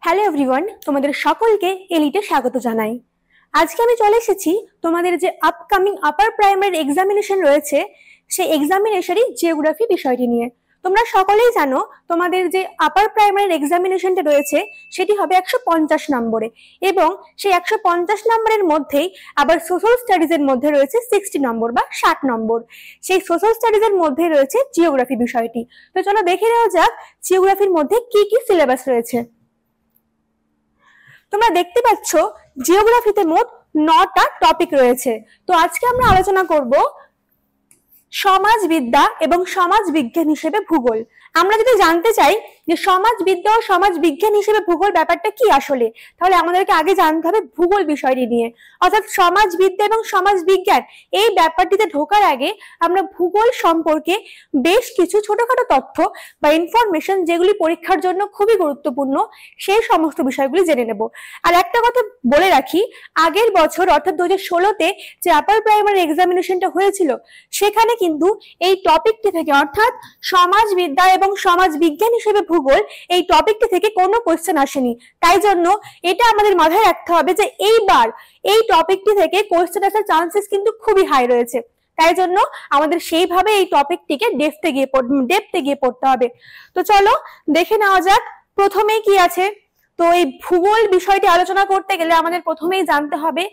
Hello everyone, তোমাদের সকলকে এলিটে স্বাগত জানাই। আজকে আমি চলে এসেছি তোমাদের যে আপকামিং আপার প্রাইমারি এক্সামিনেশন রয়েছে সেই এক্সামিনেশনই জিওগ্রাফি বিষয়টি নিয়ে। তোমরা সকলেই জানো তোমাদের যে আপার প্রাইমারি এক্সামিনেশনটা রয়েছে সেটি হবে 150 নম্বরে, এবং সেই 150 নম্বরের মধ্যেই আবার সোশ্যাল স্টাডিজ এর মধ্যে রয়েছে 60 নম্বর বা 60 নম্বর। সেই সোশ্যাল স্টাডিজ এর মধ্যে রয়েছে জিওগ্রাফি বিষয়টি। তো চলো দেখে নেওয়া যাক জিওগ্রাফির মধ্যে কি কি সিলেবাস রয়েছে। তোমরা দেখতে পাচ্ছ জিওগ্রাফিতে মোট 9টা টপিক রয়েছে। তো আজকে আমরা আলোচনা করব সমাজবিদ্যা এবং সমাজ বিজ্ঞান হিসেবে ভূগোল। আমরা যদি জানতে চাই যে সমাজবিদ্যা ও সমাজ বিজ্ঞান হিসেবে ভূগোল ব্যাপারটা কি আসলে, তাহলে আমাদেরকে আগে জানতে হবে ভূগোল বিষয়টি নিয়ে, অর্থাৎ সমাজবিদ্যা এবং সমাজ বিজ্ঞান এই ব্যাপারটিতে ঢোকার আগে আমরা ভূগোল সম্পর্কে বেশ কিছু ছোটখাটো তথ্য বা ইনফরমেশন যেগুলি পরীক্ষার জন্য খুবই গুরুত্বপূর্ণ সেই সমস্ত বিষয়গুলি জেনে নেব। আর একটা কথা বলে রাখি, আগের বছর অর্থাৎ 2016-তে যে আপার প্রাইমারি এক্সামিনেশনটা হয়েছিল সেখানে কিন্তু এই টপিকটি থেকে অর্থাৎ সমাজবিদ্যা এবং সমাজ বিজ্ঞান হিসেবে ভূগোল এই টপিকটি থেকে কোনো কোশ্চেন আসেনি। তাই জন্য এটা আমাদের মাথায় রাখতে হবে যে এইবার এই টপিকটি থেকে কোশ্চেন আসার চান্সেস কিন্তু খুবই হাই রয়েছে। তাই জন্য আমাদের সেইভাবে এই টপিকটিকে ডেপথে গিয়ে পড়তে হবে। তো চলো দেখে নেওয়া যাক প্রথমেই কি আছে। তো এই ভূগোল বিষয়টি আলোচনা করতে গেলে আমাদের প্রথমেই জানতে হবে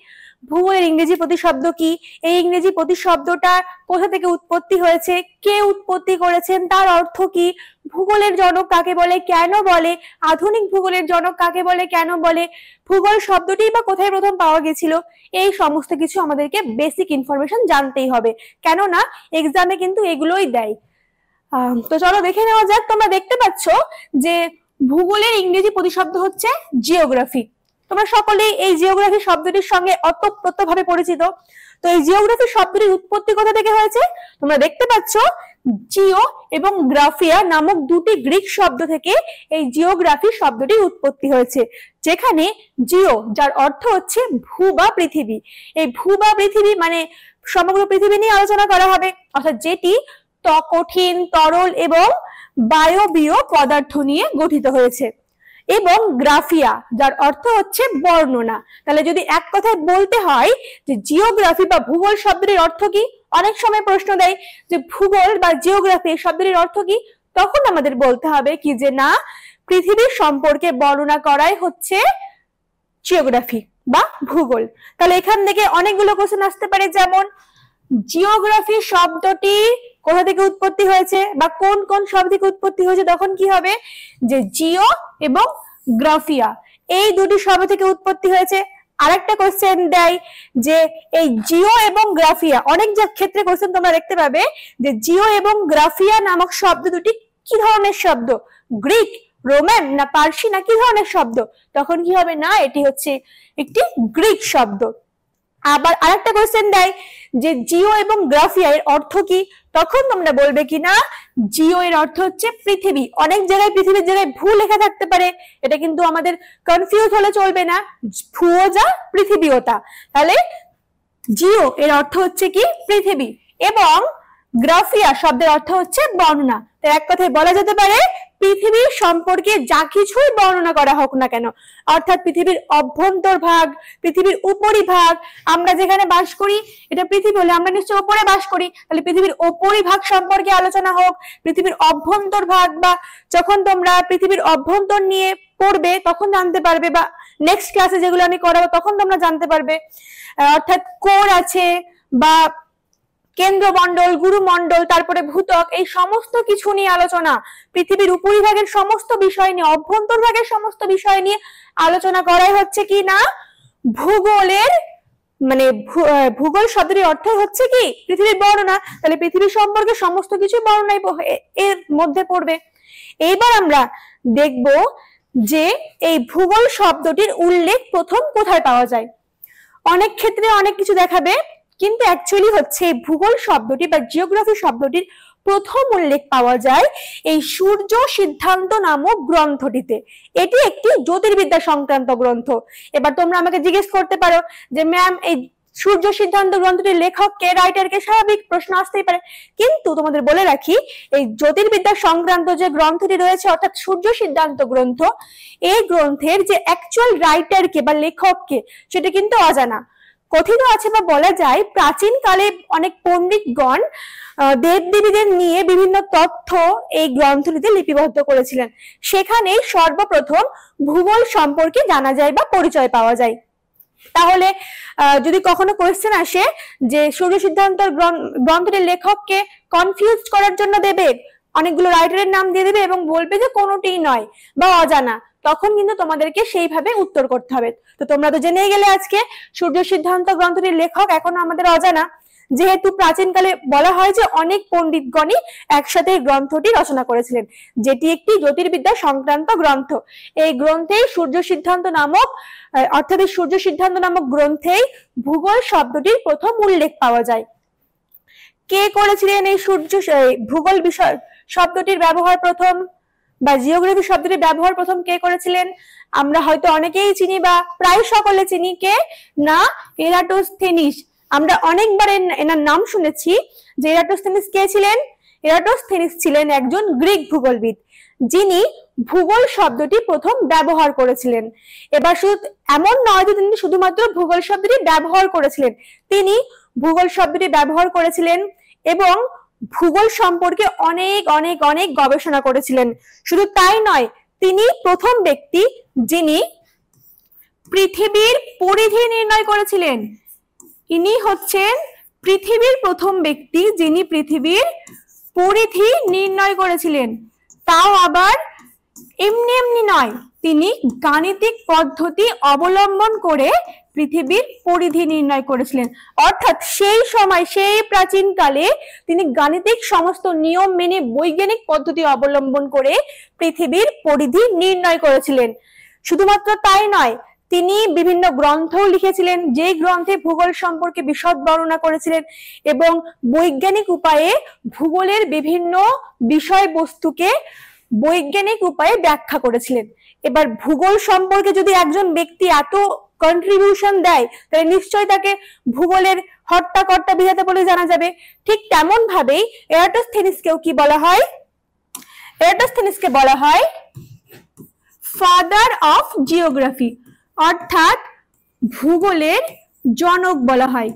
ভূগোলের ইংরেজি প্রতিশব্দ কি, এই ইংরেজি প্রতিশব্দটা কোথা থেকে উৎপত্তি হয়েছে, কে উৎপত্তি করেছেন, তার অর্থ কি, ভূগোলের জনক কাকে বলে, কেন বলে, আধুনিক ভূগোলের জনক কাকে বলে, কেন বলে, ভূগোল শব্দটি বা কোথায় প্রথম পাওয়া গেছিল, এই সমস্ত কিছু আমাদেরকে বেসিক ইনফরমেশন জানতেই হবে, কেননা এক্সামে কিন্তু এগুলোই দেয়। তো চলো দেখে নেওয়া যাক। তোমরা দেখতে পাচ্ছ যে ভূগোলের ইংরেজি প্রতিশব্দ হচ্ছে জিওগ্রাফি। তোমরা সকলেই এই জিওগ্রাফি শব্দটির সঙ্গে অতপ্রত্যভাবে পরিচিত। তো এই জিওগ্রাফি শব্দটির উৎপত্তি কোথা থেকে হয়েছে? তোমরা দেখতে পাচ্ছ জিও এবং গ্রাফিয়া নামক দুটি গ্রিক শব্দ থেকে এই জিওগ্রাফি শব্দটির উৎপত্তি হয়েছে, যেখানে জিও যার অর্থ হচ্ছে ভূ বা পৃথিবী, এই ভূ বা পৃথিবী মানে সমগ্র পৃথিবী নিয়ে আলোচনা করা হবে, অর্থাৎ যেটি কঠিন, তরল এবং বায়বীয় পদার্থ নিয়ে গঠিত হয়েছে, এবং গ্রাফিয়া যার অর্থ হচ্ছে বর্ণনা। তাহলে যদি এক কথায় বলতে হয় যে জিওগ্রাফি বা ভূগোল শব্দটির অর্থ কি, অনেক সময় প্রশ্ন দেয় যে ভূগোল বা জিওগ্রাফি শব্দটির অর্থ কি, তখন আমাদের বলতে হবে কি যে না, পৃথিবীর সম্পর্কে বর্ণনা করাই হচ্ছে জিওগ্রাফি বা ভূগোল। তাহলে এখান থেকে অনেকগুলো কোশ্চেন আসতে পারে, যেমন জিওগ্রাফি শব্দটি কোথা থেকে উৎপত্তি হয়েছে বা কোন কোন শব্দ থেকে উৎপত্তি হয়েছে, তখন কি হবে যে জিও এবং গ্রাফিয়া এই দুটি শব্দ থেকে উৎপত্তি হয়েছে। আরেকটা কোশ্চেন দেয় যে এই জিও এবং গ্রাফিয়া, অনেক ক্ষেত্রে কোশ্চেন তোমরা দেখতে পাবে যে জিও এবং গ্রাফিয়া নামক শব্দ দুটি কি ধরনের শব্দ, গ্রিক, রোমান না পার্সি না কি ধরনের শব্দ, তখন কি হবে না এটি হচ্ছে একটি গ্রিক শব্দ। আবার আরেকটা কোশ্চেন দেয় যে জিও এবং গ্রাফিয়া এর অর্থ কি, তখন তোমরা বলবে কি না জিও এর অর্থ হচ্ছে পৃথিবী। অনেক জায়গায় পৃথিবীর জায়গায় ভূ লেখা থাকতে পারে, এটা কিন্তু আমাদের কনফিউজ হলে চলবে না, ভূও যা পৃথিবীও তা। তাহলে জিও এর অর্থ হচ্ছে কি পৃথিবী, এবং গ্রাফিয়া শব্দের অর্থ হচ্ছে বর্ণনা। তো এক কথায় বলা যেতে পারে পৃথিবীর সম্পর্কে যা কিছুই বর্ণনা করা হোক না কেন, অর্থাৎ পৃথিবীর অভ্যন্তর ভাগ, পৃথিবীর উপরিভাগ, আমরা যেখানে বাস করি এটা পৃথিবী হলে আমরা নিশ্চয়ই ওপরে বাস করি, তাহলে পৃথিবীর উপরিভাগ সম্পর্কে আলোচনা হোক, পৃথিবীর অভ্যন্তর ভাগ, বা যখন তোমরা পৃথিবীর অভ্যন্তর নিয়ে পড়বে তখন জানতে পারবে, বা নেক্সট ক্লাসে যেগুলো আমি করাবো তখন তোমরা জানতে পারবে, অর্থাৎ কোর আছে বা কেন্দ্রমণ্ডল, গুরুমণ্ডল, তারপরে ভূত্বক, এই সমস্ত কিছু নিয়ে আলোচনা, পৃথিবীর উপরিভাগের সমস্ত বিষয় নিয়ে, অভ্যন্তর ভাগের সমস্ত বিষয় নিয়ে আলোচনা করাই হচ্ছে কি না ভূগোলের মানে ভূগোল শব্দের অর্থ হচ্ছে কি পৃথিবীর বর্ণনা। তাহলে পৃথিবী সম্পর্কে সমস্ত কিছু বর্ণনাই এর মধ্যে পড়বে। এইবার আমরা দেখব যে এই ভূগোল শব্দটির উল্লেখ প্রথম কোথায় পাওয়া যায়। অনেক ক্ষেত্রে অনেক কিছু দেখাবে, কিন্তু অ্যাকচুয়ালি হচ্ছে ভূগোল শব্দটি বা জিওগ্রাফি শব্দটির প্রথম উল্লেখ পাওয়া যায় এই সূর্য সিদ্ধান্ত নামক গ্রন্থটিতে। এটি একটি জ্যোতির্বিদ্যা সংক্রান্ত গ্রন্থ। এবার তোমরা আমাকে জিজ্ঞেস করতে পারো যে ম্যাম এই সূর্য সিদ্ধান্ত গ্রন্থটির লেখক কে, রাইটারকে, স্বাভাবিক প্রশ্ন আসতেই পারে। কিন্তু তোমাদের বলে রাখি, এই জ্যোতির্বিদ্যা সংক্রান্ত যে গ্রন্থটি রয়েছে অর্থাৎ সূর্য সিদ্ধান্ত গ্রন্থ, এই গ্রন্থের যে অ্যাকচুয়াল রাইটারকে বা লেখককে সেটা কিন্তু অজানা। কথিত আছে বা বলা যায় প্রাচীন কালে অনেক পণ্ডিতগণ দেবদেবীদের নিয়ে বিভিন্ন তথ্য এই গ্রন্থটিতে লিপিবদ্ধ করেছিলেন। সেখানেই সর্বপ্রথম ভূগোল সম্পর্কে জানা যায় বা পরিচয় পাওয়া যায়। তাহলে যদি কখনো কোয়েশ্চেন আসে যে সূর্য সিদ্ধান্ত গ্রন্থটির লেখককে, কনফিউজ করার জন্য দেবে অনেকগুলো রাইটারের নাম দিয়ে দেবে এবং বলবে যে কোনোটিই নয় বা অজানা, তখন কিন্তু তোমাদেরকে সেইভাবে উত্তর করতে হবে। তো তোমরা তো জেনেই গেলে আজকে সূর্য সিদ্ধান্ত গ্রন্থটির লেখক এখনো আমাদের অজানা, যেহেতু প্রাচীনকালে বলা হয় যে অনেক পণ্ডিতগণই একসাথে এই গ্রন্থটি রচনা করেছিলেন, যেটি একটি জ্যোতির্বিদ্যা সংক্রান্ত গ্রন্থ। এই গ্রন্থেই সূর্য সিদ্ধান্ত নামক অর্থাৎ সূর্য সিদ্ধান্ত নামক গ্রন্থেই ভূগোল শব্দটির প্রথম উল্লেখ পাওয়া যায়। কে করেছিলেন এই ভূগোল বিষয় শব্দটির ব্যবহার প্রথম বা জিওগ্রাফি শব্দটির ব্যবহার প্রথম কে করেছিলেন? আমরা হয়তো অনেকেই চিনি বা প্রায় সকলে চিনি, কে না, এরাটোস্থেনিস। আমরা অনেকবার এনার নাম শুনেছি। যে এরাটোস্থেনিস কে ছিলেন? এরাটোস্থেনিস ছিলেন একজন গ্রিক ভূগোলবিদ, যিনি ভূগোল শব্দটি প্রথম ব্যবহার করেছিলেন। এবার শুধু এমন নয় যে তিনি শুধুমাত্র ভূগোল শব্দটি ব্যবহার করেছিলেন, তিনি ভূগোল শব্দটি ব্যবহার করেছিলেন এবং ভূগোল সম্পর্কে অনেক অনেক অনেক গবেষণা করেছিলেন। শুধু তাই নয়, তিনি প্রথম ব্যক্তি যিনি পৃথিবীর পরিধি নির্ণয় করেছিলেন। ইনি হচ্ছেন পৃথিবীর প্রথম ব্যক্তি যিনি পৃথিবীর পরিধি নির্ণয় করেছিলেন। তাও আবার এমনি এমনি নয়, তিনি গাণিতিক পদ্ধতি অবলম্বন করে পৃথিবীর পরিধি নির্ণয় করেছিলেন। অর্থাৎ সেই সময়, সেই প্রাচীনকালে তিনি গাণিতিক সমস্ত নিয়ম মেনে বৈজ্ঞানিক পদ্ধতি অবলম্বন করে পৃথিবীর পরিধি নির্ণয় করেছিলেন। শুধুমাত্র তাই নয়, তিনি বিভিন্ন গ্রন্থও লিখেছিলেন, যে গ্রন্থে ভূগোল সম্পর্কে বিশদ বর্ণনা করেছিলেন এবং বৈজ্ঞানিক উপায়ে ভূগোলের বিভিন্ন বিষয়বস্তুকে বৈজ্ঞানিক উপায়ে ব্যাখ্যা করেছিলেন। এবার ভূগোল সম্পর্কে যদি একজন ব্যক্তি এত কন্ট্রিবিউশন দেয়, তাহলে নিশ্চয়ই তাকে ভূগোলের হর্তা কর্তা বিধাতা বলে জানা যাবে। ঠিক তেমন ভাবেই এরাটোস্থেনিসকেও কি বলা হয়? এরাটোস্থেনিসকে বলা হয় ফাদার অফ জিওগ্রাফি, অর্থাৎ ভূগোলের জনক বলা হয়।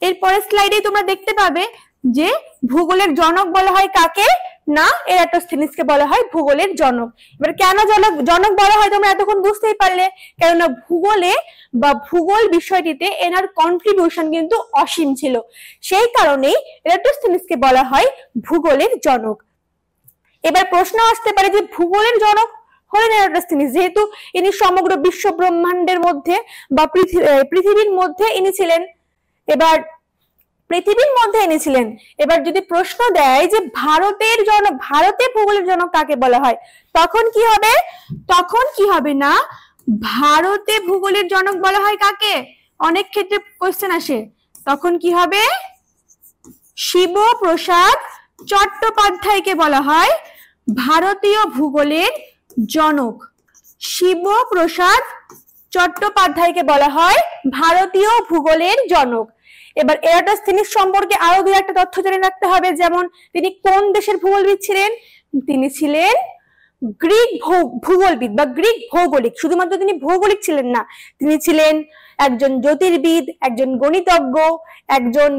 এরপরের স্লাইডে তোমরা দেখতে পাবে যে ভূগোলের জনক বলা হয় কাকে? না, এরাটোস্থেনিসকে বলা হয় ভূগোলের জনক। এবার কেন জনক বলা হয় তোমরা এতক্ষণ বুঝতেই পারলে, কেননা ভূগোলে বা ভূগোল বিষয়টিতে এনার কন্ট্রিবিউশন কিন্তু অসীম ছিল, সেই কারণেই এরাটোস্থেনিসকে বলা হয় ভূগোলের জনক। এবার প্রশ্ন আসতে পারে যে ভূগোলের জনক হলেন এরাটোস্থেনিস, যেহেতু ইনি সমগ্র বিশ্ব ব্রহ্মাণ্ডের মধ্যে বা পৃথিবীর মধ্যে ইনি ছিলেন। এবার পৃথিবীর মধ্যে এনেছিলেন। এবার যদি প্রশ্ন দেয় যে ভারতে ভূগোলের জনক কাকে বলা হয়, তখন কি হবে? তখন কি হবে না, ভারতে ভূগোলের জনক বলা হয় কাকে? অনেক ক্ষেত্রে কোশ্চেন আসে, তখন কি হবে? শিবপ্রসাদ চট্টোপাধ্যায়কে বলা হয় ভারতীয় ভূগোলের জনক। শিবপ্রসাদ চট্টোপাধ্যায়কে বলা হয় ভারতীয় ভূগোলের জনক। এবার এরাটোস্থেনিস সম্পর্কে আরো দুই একটা তথ্য জেনে রাখতে হবে, যেমন তিনি কোন দেশের ভূগোলবিদ ছিলেন? তিনি ছিলেন গ্রিক ভূগোলবিদ বা গ্রিক ভৌগোলিক। শুধুমাত্র তিনি ভৌগোলিক ছিলেন না, তিনি ছিলেন একজন জ্যোতির্বিদ, একজন গণিতজ্ঞ, একজন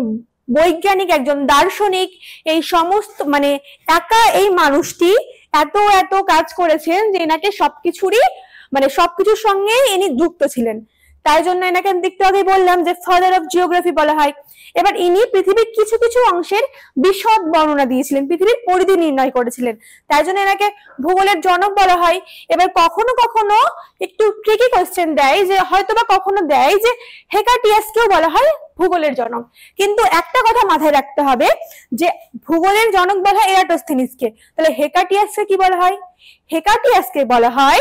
বৈজ্ঞানিক, একজন দার্শনিক। এই সমস্ত একা এই মানুষটি এত এত কাজ করেছেন যে এনাকে সবকিছুর সঙ্গে ইনি যুক্ত ছিলেন। তাই জন্য এনাকে আমি একটু আগে বললাম যে ফাদার অফ জিওগ্রাফি বলা হয়। এবার ইনি পৃথিবীর কিছু কিছু অংশের বিশদ বর্ণনা দিয়েছিলেন, পৃথিবীর পরিধি নির্ণয় করেছিলেন, তাই জন্য এনাকে ভূগোলের জনক বলা হয়। এবার কখনো কখনো একটু ট্রিকি কোশ্চেন দেয়, যে হয়তোবা কখনো দেয় যে হেকাটিয়াসকেও বলা হয় ভূগোলের জনক। কিন্তু একটা কথা মাথায় রাখতে হবে যে ভূগোলের জনক বলা হয় এরাটোস্থেনিসকে, তাহলে হেকাটিয়াসকে কি বলা হয়? হেকাটিয়াসকে বলা হয়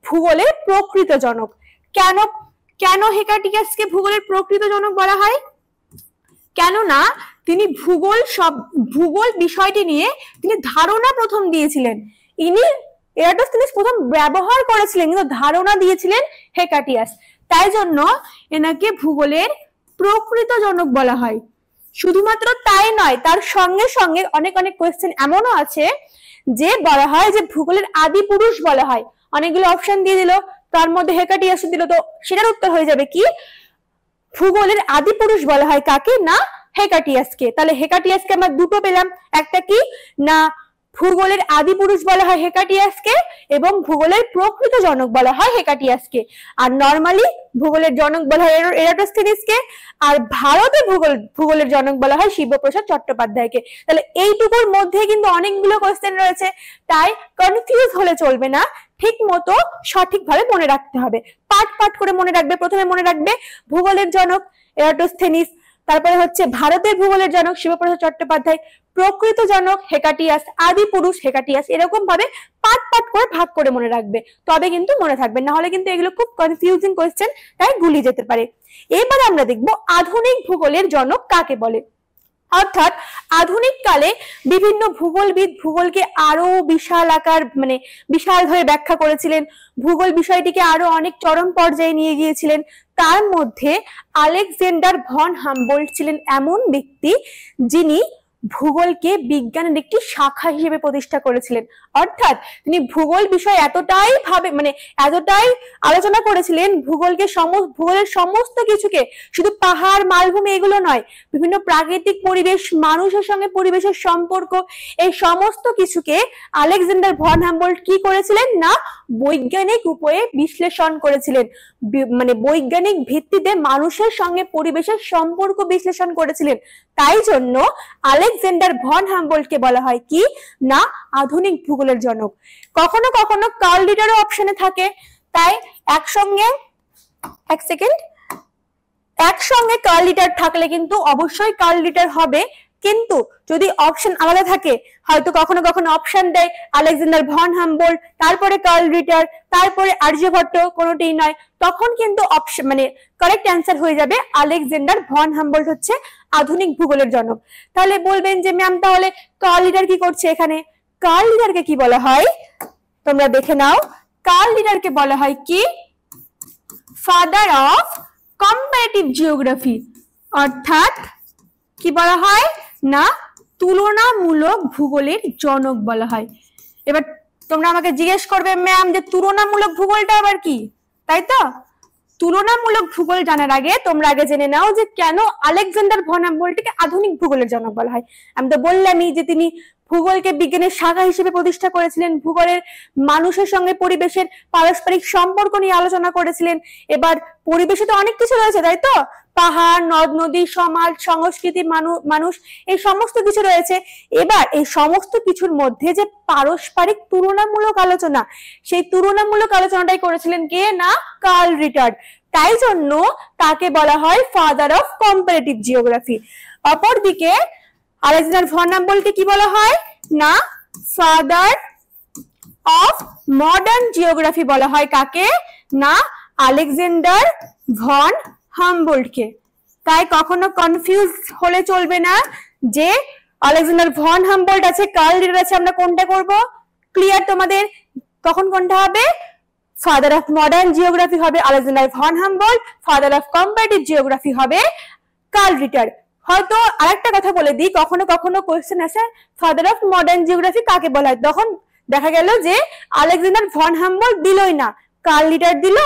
ভূগোলের প্রকৃত জনক। কেন হেকাটিয়াসকে ভূগোলের প্রকৃত জনক বলা হয়? কেননা তিনি ভূগোল বিষয়টি নিয়ে তিনি ধারণা প্রথম দিয়েছিলেন। এরাটোস্থেনিস প্রথম ব্যবহার করেছিলেন, কিন্তু ধারণা দিয়েছিলেন হেকাটিয়াস। তাই জন্য এনাকে ভূগোলের প্রকৃত জনক বলা হয়। শুধুমাত্র তাই নয়, তার সঙ্গে সঙ্গে অনেক অনেক কোয়েশ্চেন এমনও আছে যে বলা হয় যে ভূগোলের আদি পুরুষ বলা হয়। অনেকগুলো অপশন দিয়ে দিল, তার মধ্যে হেকাটিয়াস দিল, তো সেটার উত্তর হয়ে যাবে কি ভূগোলের আদি পুরুষ বলা হয় কাকে, না হেকাটিয়াসকে। তাহলে হেকাটিয়াসকে আমরা দুটো পেলাম, একটা কি না ভূগোলের আদি পুরুষ বলা হয় হেকাটিয়াসকে এবং ভূগোলের প্রকৃত জনক বলা হয় হেকাটিয়াসকে। আর নরমালি ভূগোলের জনক বলা হয় এরাটোস্থেনিসকে, আর ভারতে ভূগোলের জনক বলা হয় শিবপ্রসাদ চট্টোপাধ্যায়কে। তাহলে এইটুকুর মধ্যে কিন্তু অনেকগুলো কোশ্চেন রয়েছে, তাই কনফিউজ হলে চলবে না, ঠিক মতো সঠিকভাবে মনে রাখতে হবে। পাঠ পাঠ করে মনে রাখবে। প্রথমে মনে রাখবে ভূগোলের জনক এরাটোস্থেনিস, তারপরে হচ্ছে ভারতের ভূগোলের জনক শিবপ্রসাদ চট্টোপাধ্যায়, প্রকৃত জনক হেকাটিয়াস, আদি পুরুষ হেকাটিয়াস। এরকম ভাবে পাঠ পাঠ করে ভাগ করে মনে রাখবে, তবে কিন্তু মনে থাকবে, না হলে কিন্তু এগুলো খুব কনফিউজিং কোয়েশ্চেন, তাই গুলিয়ে যেতে পারে। এবার আমরা দেখব আধুনিক ভূগোলের জনক কাকে বলে। অর্থাৎ আধুনিক কালে বিভিন্ন ভূগোলবিদ ভূগোলকে আরো বিশাল আকার মানে বিশালভাবে ব্যাখ্যা করেছিলেন, ভূগোল বিষয়টিকে আরো অনেক চরম পর্যায়ে নিয়ে গিয়েছিলেন। তার মধ্যে আলেকজান্ডার ভন হামবোল্ট ছিলেন এমন ব্যক্তি যিনি ভূগোলকে বিজ্ঞানের একটি শাখা হিসেবে প্রতিষ্ঠা করেছিলেন। অর্থাৎ তিনি ভূগোল বিষয় এতটাই আলোচনা করেছিলেন, ভূগোলের সমস্ত কিছুকে, শুধু পাহাড় মালভূমি এগুলো নয়, বিভিন্ন প্রাকৃতিক পরিবেশ, মানুষের সঙ্গে পরিবেশের সম্পর্ক, এই সমস্ত কিছুকে আলেকজান্ডার ভন হামবোল্ট কি করেছিলেন না বৈজ্ঞানিক উপায়ে বিশ্লেষণ করেছিলেন, মানে বৈজ্ঞানিক ভিত্তিতে মানুষের সঙ্গে পরিবেশের সম্পর্ক বিশ্লেষণ করেছিলেন। তাই জন্য আলেকজান্ডার ভন হামবোল্টকে বলা হয় কি না আধুনিক ভূগোলের জনক। কখনো কখনো কার্ল রিটারও অপশনে থাকে, তাই একসঙ্গে কার্ল রিটার থাকলে কিন্তু অবশ্যই কার্ল রিটার হবে, কিন্তু যদি অপশন আলাদা থাকে, হয়তো কখনো কখনো অপশন দেয় আলেকজান্ডার ভন হামবোল্ট, তারপরে কার্ল রিটার, তারপরে আর্যভট্ট, কোনোটিই নয়, তখন কিন্তু অপশন মানে কারেক্ট অ্যান্সার হয়ে যাবে আলেকজান্ডার ভন হামবোল্ট হচ্ছে আধুনিক ভূগোলের জনক। তাহলে বলবেন যে ম্যাম তাহলে কার্ল রিটার কি করছে এখানে? কার্ল রিটারকে কি বলা হয় তোমরা দেখে নাও। কার্ল রিটারকে বলা হয় কি ফাদার অফ কম্পারেটিভ জিওগ্রাফি, অর্থাৎ কি বলা হয় না তুলনামূলক ভূগোলের জনক বলা হয়। এবার তোমরা আমাকে জিজ্ঞেস করবে ম্যাম যে তুলনামূলক ভূগোলটা আবার কি, তাই তো? তুলনামূলক ভূগোল জানার আগে তোমরা আগে জেনে নাও যে কেন আলেকজান্ডার ভন হামবোল্টকে আধুনিক ভূগোলের জনক বলা হয়। আমি তো বললামই যে তিনি ভূগোলকে বিজ্ঞানের শাখা হিসেবে প্রতিষ্ঠা করেছিলেন, ভূগোলের মানুষের সঙ্গে পরিবেশের পারস্পরিক সম্পর্ক নিয়ে আলোচনা করেছিলেন। এবার পরিবেশে তো অনেক কিছু রয়েছে, তাই তো? পাহাড়, নদ নদী, সমাজ, সংস্কৃতি, মানুষ, এই সমস্ত কিছু রয়েছে। এবার এই সমস্ত কিছুর মধ্যে যে পারস্পরিক তুলনামূলক আলোচনা, সেই তুলনামূলক আলোচনাটাই করেছিলেন কে না কার্ল রিটার। তাই জন্য তাকে বলা হয় ফাদার অফ কম্পারেটিভ জিওগ্রাফি। অপরদিকে আলেকজান্ডার ভন হামবোল্টকে কি বলা হয় না ফাদার অফ মডার্ন জিওগ্রাফি বলা হয় কাকে না আলেকজান্ডার ভন হামবোল্টকে। তাই কখনো কনফিউজ হলে চলবে না যে আলেকজান্ডার ভন হামবোল্ট আছে, কার্ল রিটার আছে, আমরা কোনটা করব? ক্লিয়ার তোমাদের? কখন কোনটা হবে? ফাদার অফ মডার্ন জিওগ্রাফি হবে Alexander von Humboldt, father of comparative geography হবে কার্ল রিটার। হয়তো আরেকটা কথা বলে দিই, কখনো কখনো কোয়েশ্চেন আসে ফাদার অফ মডার্ন জিওগ্রাফি কাকে বলা হয়, তখন দেখা গেল যে আলেকজান্ডার ভন হামবোল্ট দিলই না, কার্ল রিটার দিল,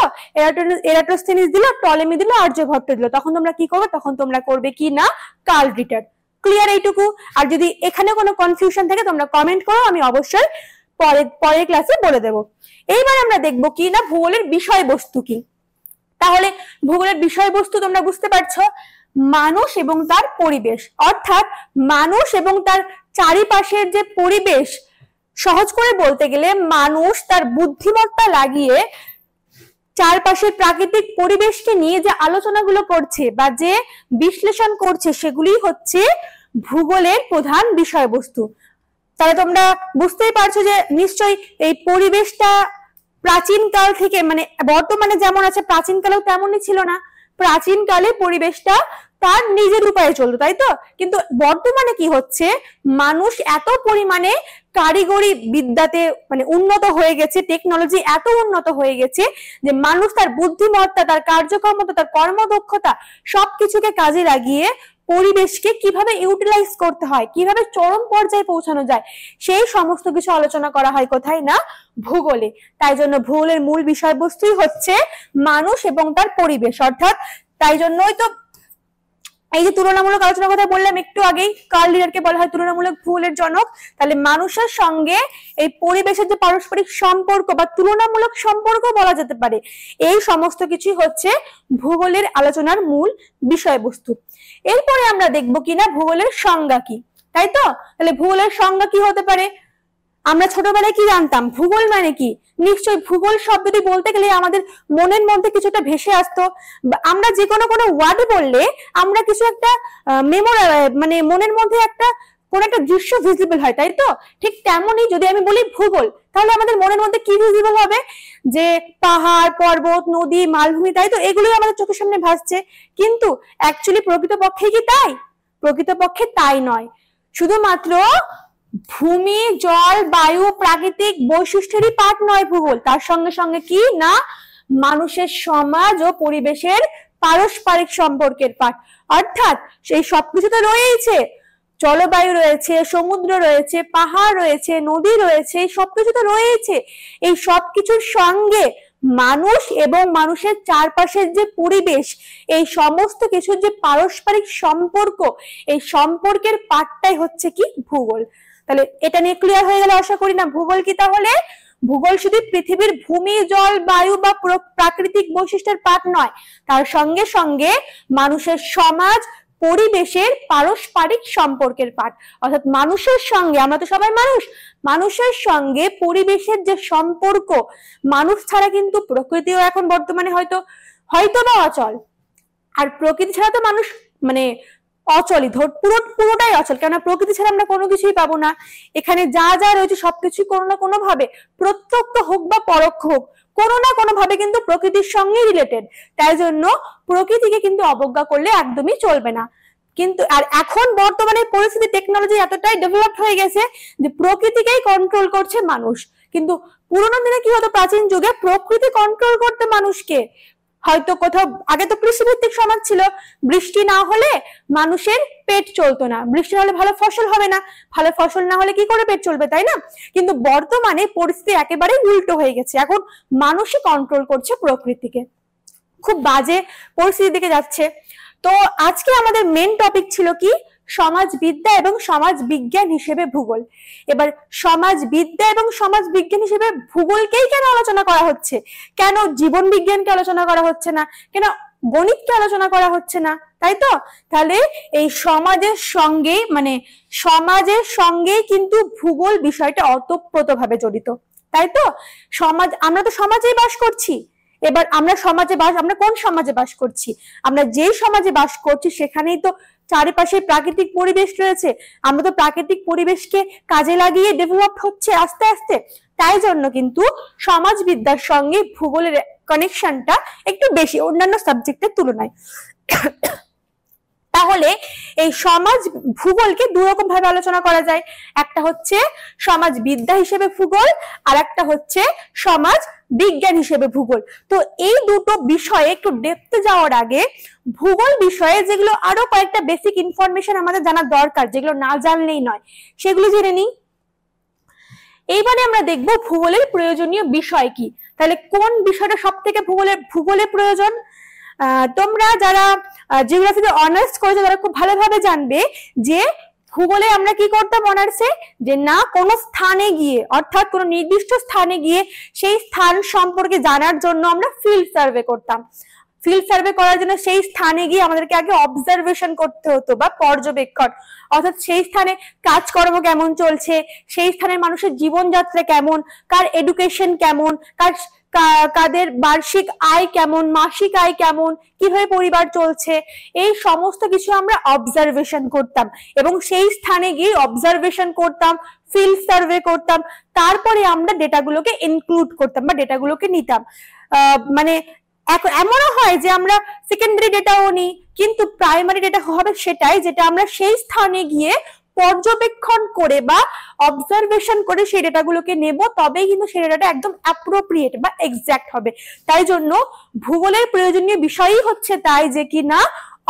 এরাটোস্থেনিস দিল, টলেমি দিল, আর্যভট্ট দিল, তখন তোমরা কি করবে? তখন তোমরা করবে কি না কার্ল রিটার। ক্লিয়ার এইটুকু? আর যদি এখানে কোনো কনফিউশন থাকে তোমরা কমেন্ট করো, আমি অবশ্যই পরের ক্লাসে বলে দেব। এইবার আমরা দেখব কি না ভূগোলের বিষয়বস্তু কি। তাহলে ভূগোলের বিষয়বস্তু তোমরা বুঝতে পারছো, মানুষ এবং তার পরিবেশ, অর্থাৎ মানুষ এবং তার চারিপাশের যে পরিবেশ, সহজ করে বলতে গেলে মানুষ তার বুদ্ধিমত্তা লাগিয়ে চারপাশের প্রাকৃতিক পরিবেশকে নিয়ে যে আলোচনাগুলো করছে বা যে বিশ্লেষণ করছে, সেগুলি হচ্ছে ভূগোলের প্রধান বিষয়বস্তু। তাহলে তোমরা বুঝতেই পারছো যে নিশ্চয়ই এই পরিবেশটা প্রাচীনকাল থেকে মানে বর্তমানে যেমন আছে প্রাচীনকালেও তেমনই ছিল না। প্রাচীনকালে পরিবেশটা তার নিজের উপায়ে চলতো, তাই তো? কিন্তু বর্তমানে কি হচ্ছে, মানুষ এত পরিমাণে কারিগরি বিদ্যাতে মানে উন্নত হয়ে গেছে, টেকনোলজি এত উন্নত হয়ে গেছে যে মানুষ তার বুদ্ধিমত্তা, তার কার্যক্ষমতা, তার কর্মদক্ষতা সবকিছুকে কাজে লাগিয়ে পরিবেশকে কিভাবে ইউটিলাইজ করতে হয়, কিভাবে চরম পর্যায়ে পৌঁছানো যায়, সেই সমস্ত কিছু আলোচনা করা হয় কোথায় না, ভূগোলে। তাই জন্য ভূগোলের মূল বিষয়বস্তুই হচ্ছে মানুষ এবং তার পরিবেশ। অর্থাৎ তাই জন্যই তো এই যে তুলনামূলক আলোচনার কথা বললাম একটু আগেই, কার্ল লিডারকে বলা হয় তুলনামূলক ভূগোলের জনক। তাহলে মানুষের সঙ্গে এই পরিবেশের যে পারস্পরিক সম্পর্ক বা তুলনামূলক সম্পর্ক বলা যেতে পারে, এই সমস্ত কিছুই হচ্ছে ভূগোলের আলোচনার মূল বিষয়বস্তু। এরপরে আমরা দেখবো কিনা ভূগোলের সংজ্ঞা কি, তাই তো? তাহলে ভূগোলের সংজ্ঞা কি হতে পারে? আমরা ছোটবেলায় কি জানতাম, ভূগোল মানে কি? নিশ্চয়ই ভূগোল শব্দটি বলতে গেলে আমাদের মনের মধ্যে কিছুটা ভেসে আসতো। আমরা যে কোনো ওয়ার্ড বললে আমরা কিছু একটা মানে মনের মধ্যে একটা কোন একটা দৃশ্য ভিজিবল হয়, তাই তো? ঠিক তেমনই যদি আমি বলি ভূগোল, তাহলে আমাদের মনের মধ্যে কি ভিজিবল হবে? যে পাহাড়, পর্বত, নদী, মালভূমি, তাই তো? এগুলোই আমাদের চোখের সামনে ভাসছে। কিন্তু অ্যাকচুয়ালি প্রকৃতপক্ষে কি তাই? প্রকৃতপক্ষে তাই নয়। শুধুমাত্র ভূমি, জল, বায়ু, প্রাকৃতিক বৈশিষ্ট্যেরই পার্ট নয় ভূগোল, তার সঙ্গে সঙ্গে কি না, মানুষের সমাজ ও পরিবেশের পারস্পরিক সম্পর্কের পার্ট। অর্থাৎ সেই সবকিছু তো রয়েছে, জলবায়ু রয়েছে, সমুদ্র রয়েছে, পাহাড় রয়েছে, নদী রয়েছে, সবকিছু তো রয়েছে। এই সবকিছুর সঙ্গে মানুষ এবং মানুষের চারপাশের যে পরিবেশ, এই সমস্ত কিছুর যে পারস্পরিক সম্পর্ক, এই সম্পর্কের পার্টটাই হচ্ছে কি ভূগোল। তাহলে এটা নিয়ে ক্লিয়ার হয়ে গেল আশা করি না। ভূগোল কি তাহলে? ভূগোল শুধু পৃথিবীর ভূমি, জল, বায়ু বা প্রাকৃতিক বৈশিষ্ট্যের পার্ট নয়, তার সঙ্গে সঙ্গে মানুষের সমাজ, পরিবেশের পারস্পরিক সম্পর্কের পার্ট। অর্থাৎ মানুষের সঙ্গে, আমরা তো সবাই মানুষ, মানুষের সঙ্গে পরিবেশের যে সম্পর্ক, মানুষ ছাড়া কিন্তু প্রকৃতিও এখন বর্তমানে হয়তো বা অচল। আর প্রকৃতি ছাড়া তো মানুষ মানে অচলই, পুরোটাই অচল। কেননা প্রকৃতি ছাড়া আমরা কোনো কিছুই পাবো না। এখানে যা যা রয়েছে সবকিছুই কোনো না কোনো ভাবে, প্রত্যক্ষ হোক বা পরোক্ষ হোক, কোনো না কোনো ভাবে কিন্তু প্রকৃতির সঙ্গে রিলেটেড। তাই জন্য প্রকৃতিকে কিন্তু অবজ্ঞা করলে একদমই চলবে না। কিন্তু আর এখন বর্তমানে পরিস্থিতি, টেকনোলজি এতটাই ডেভেলপ হয়ে গেছে যে প্রকৃতিকেই কন্ট্রোল করছে মানুষ। কিন্তু পুরোনো দিনে কি হতো, প্রাচীন যুগে প্রকৃতি কন্ট্রোল করতে মানুষকে। হয়তো কোথাও আগে তো কৃষিভিত্তিক সমাজ ছিল, বৃষ্টি না হলে মানুষের পেট চলতো না, বৃষ্টি হলে ভালো ফসল হবে না, ভালো ফসল না হলে কি করে পেট চলবে, তাই না? কিন্তু বর্তমানে পরিস্থিতি একেবারে উল্টো হয়ে গেছে, এখন মানুষই কন্ট্রোল করছে প্রকৃতিকে। খুব বাজে পরিস্থিতির দিকে যাচ্ছে। তো আজকে আমাদের মেন টপিক ছিল কি, সমাজবিদ্যা এবং সমাজ বিজ্ঞান হিসেবে ভূগোল। এবার সমাজবিদ্যা এবং সমাজ বিজ্ঞান হিসেবে ভূগোলকেই কেন আলোচনা করা হচ্ছে, কেন জীবন বিজ্ঞানকে আলোচনা করা হচ্ছে না, কেন গণিতকে আলোচনা করা হচ্ছে না, তাই তো? তাহলে এই সমাজের সঙ্গেই কিন্তু ভূগোল বিষয়টা ওতপ্রোতভাবে জড়িত, তাই তো? আমরা তো সমাজেই বাস করছি। এবার আমরা কোন সমাজে বাস করছি? আমরা যে সমাজে বাস করছি সেখানেই তো চারিপাশে প্রাকৃতিক পরিবেশ রয়েছে। আমরা তো প্রাকৃতিক পরিবেশকে কাজে লাগিয়ে ডেভেলপ হচ্ছে আস্তে আস্তে। তাই জন্য কিন্তু সমাজবিদ্যার সঙ্গে ভূগোলের কানেকশনটা একটু বেশি অন্যান্য সাবজেক্টের তুলনায়। তাহলে এই ভূগোলকে দুই রকম ভাবে আলোচনা করা যায়। একটা হচ্ছে সমাজবিদ্যা হিসেবে ভূগোল, আর একটা হচ্ছে সমাজ বিজ্ঞান হিসেবে ভূগোল। তো এই দুটো বিষয়ে একটু ডেপথে যাওয়ার আগে ভূগোল বিষয়ে যেগুলো আরো কয়েকটা বেসিক ইনফরমেশন আমাদের জানা দরকার, যেগুলো না জানলেই নয়, সেগুলো জেনে নিই। এইবারে আমরা দেখব ভূগোলের প্রয়োজনীয় বিষয় কি। তাহলে কোন বিষয়টা সব থেকে ভূগোলের প্রয়োজন? তোমরা যারা জিওগ্রাফিতে অনার্স করেছো তারা খুব ভালোভাবে জানবে যে ভূগোলে আমরা কি করতাম অনার্সে, যে না কোনো স্থানে গিয়ে, অর্থাৎ কোনো নির্দিষ্ট স্থানে গিয়ে সেই স্থান সম্পর্কে জানার জন্য আমরা ফিল্ড সার্ভে করতাম। ফিল্ড সার্ভে করার জন্য সেই স্থানে গিয়ে আমাদেরকে আগে অবজারভেশন করতে হতো বা পর্যবেক্ষণ, অর্থাৎ সেই স্থানে কাজকর্ম কেমন চলছে, সেই স্থানের মানুষের জীবনযাত্রা কেমন, কার এডুকেশন কেমন, কাদের বার্ষিক আয় কেমন, মাসিক আয় কেমন, কিভাবে পরিবার চলছে, এই সমস্ত কিছু আমরা অবজারভেশন করতাম এবং সেই স্থানে গিয়ে অবজারভেশন করতাম, ফিল্ড সার্ভে করতাম। তারপরে আমরা ডেটাগুলোকে ইনক্লুড করতাম বা ডেটাগুলোকে নিতাম। মানে এমনও হয় যে আমরা সেকেন্ডারি ডেটাও নিই, কিন্তু প্রাইমারি ডেটা হবে সেটাই যেটা আমরা সেই স্থানে গিয়ে পর্যবেক্ষণ করে বা অবজারভেশন করে সেই ডেটাগুলোকে নেব, তবেই কিন্তু সেই ডেটাটা একদম অ্যাপ্রোপ্রিয়েট বা এক্সাক্ট হবে। তাই জন্য ভূগোলের প্রয়োজনীয় বিষয়ই হচ্ছে তাই যে কি না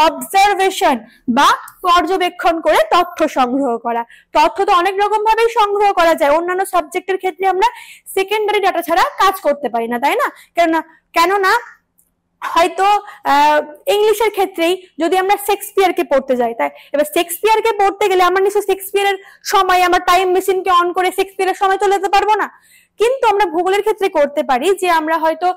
অবজারভেশন বা পর্যবেক্ষণ করে তথ্য সংগ্রহ করা। তথ্য তো অনেক রকম ভাবেই সংগ্রহ করা যায়, অন্যান্য সাবজেক্টের ক্ষেত্রে আমরা সেকেন্ডারি ডাটা ছাড়া কাজ করতে পারি না, তাই না? কেননা হয়তো ইংলিশের ক্ষেত্রেই যদি আমরা শেক্সপিয়ারকে পড়তে যাই, তাই এবার শেক্সপিয়ারকে পড়তে গেলে আমরা নিশ্চয়ই শেক্সপিয়ারের সময় আমরা টাইম মেশিনকে অন করে শেক্সপিয়ারের সময় চলে যেতে পারবো না। কিন্তু আমরা ভূগোলের ক্ষেত্রে করতে পারি যে আমরা হয়তো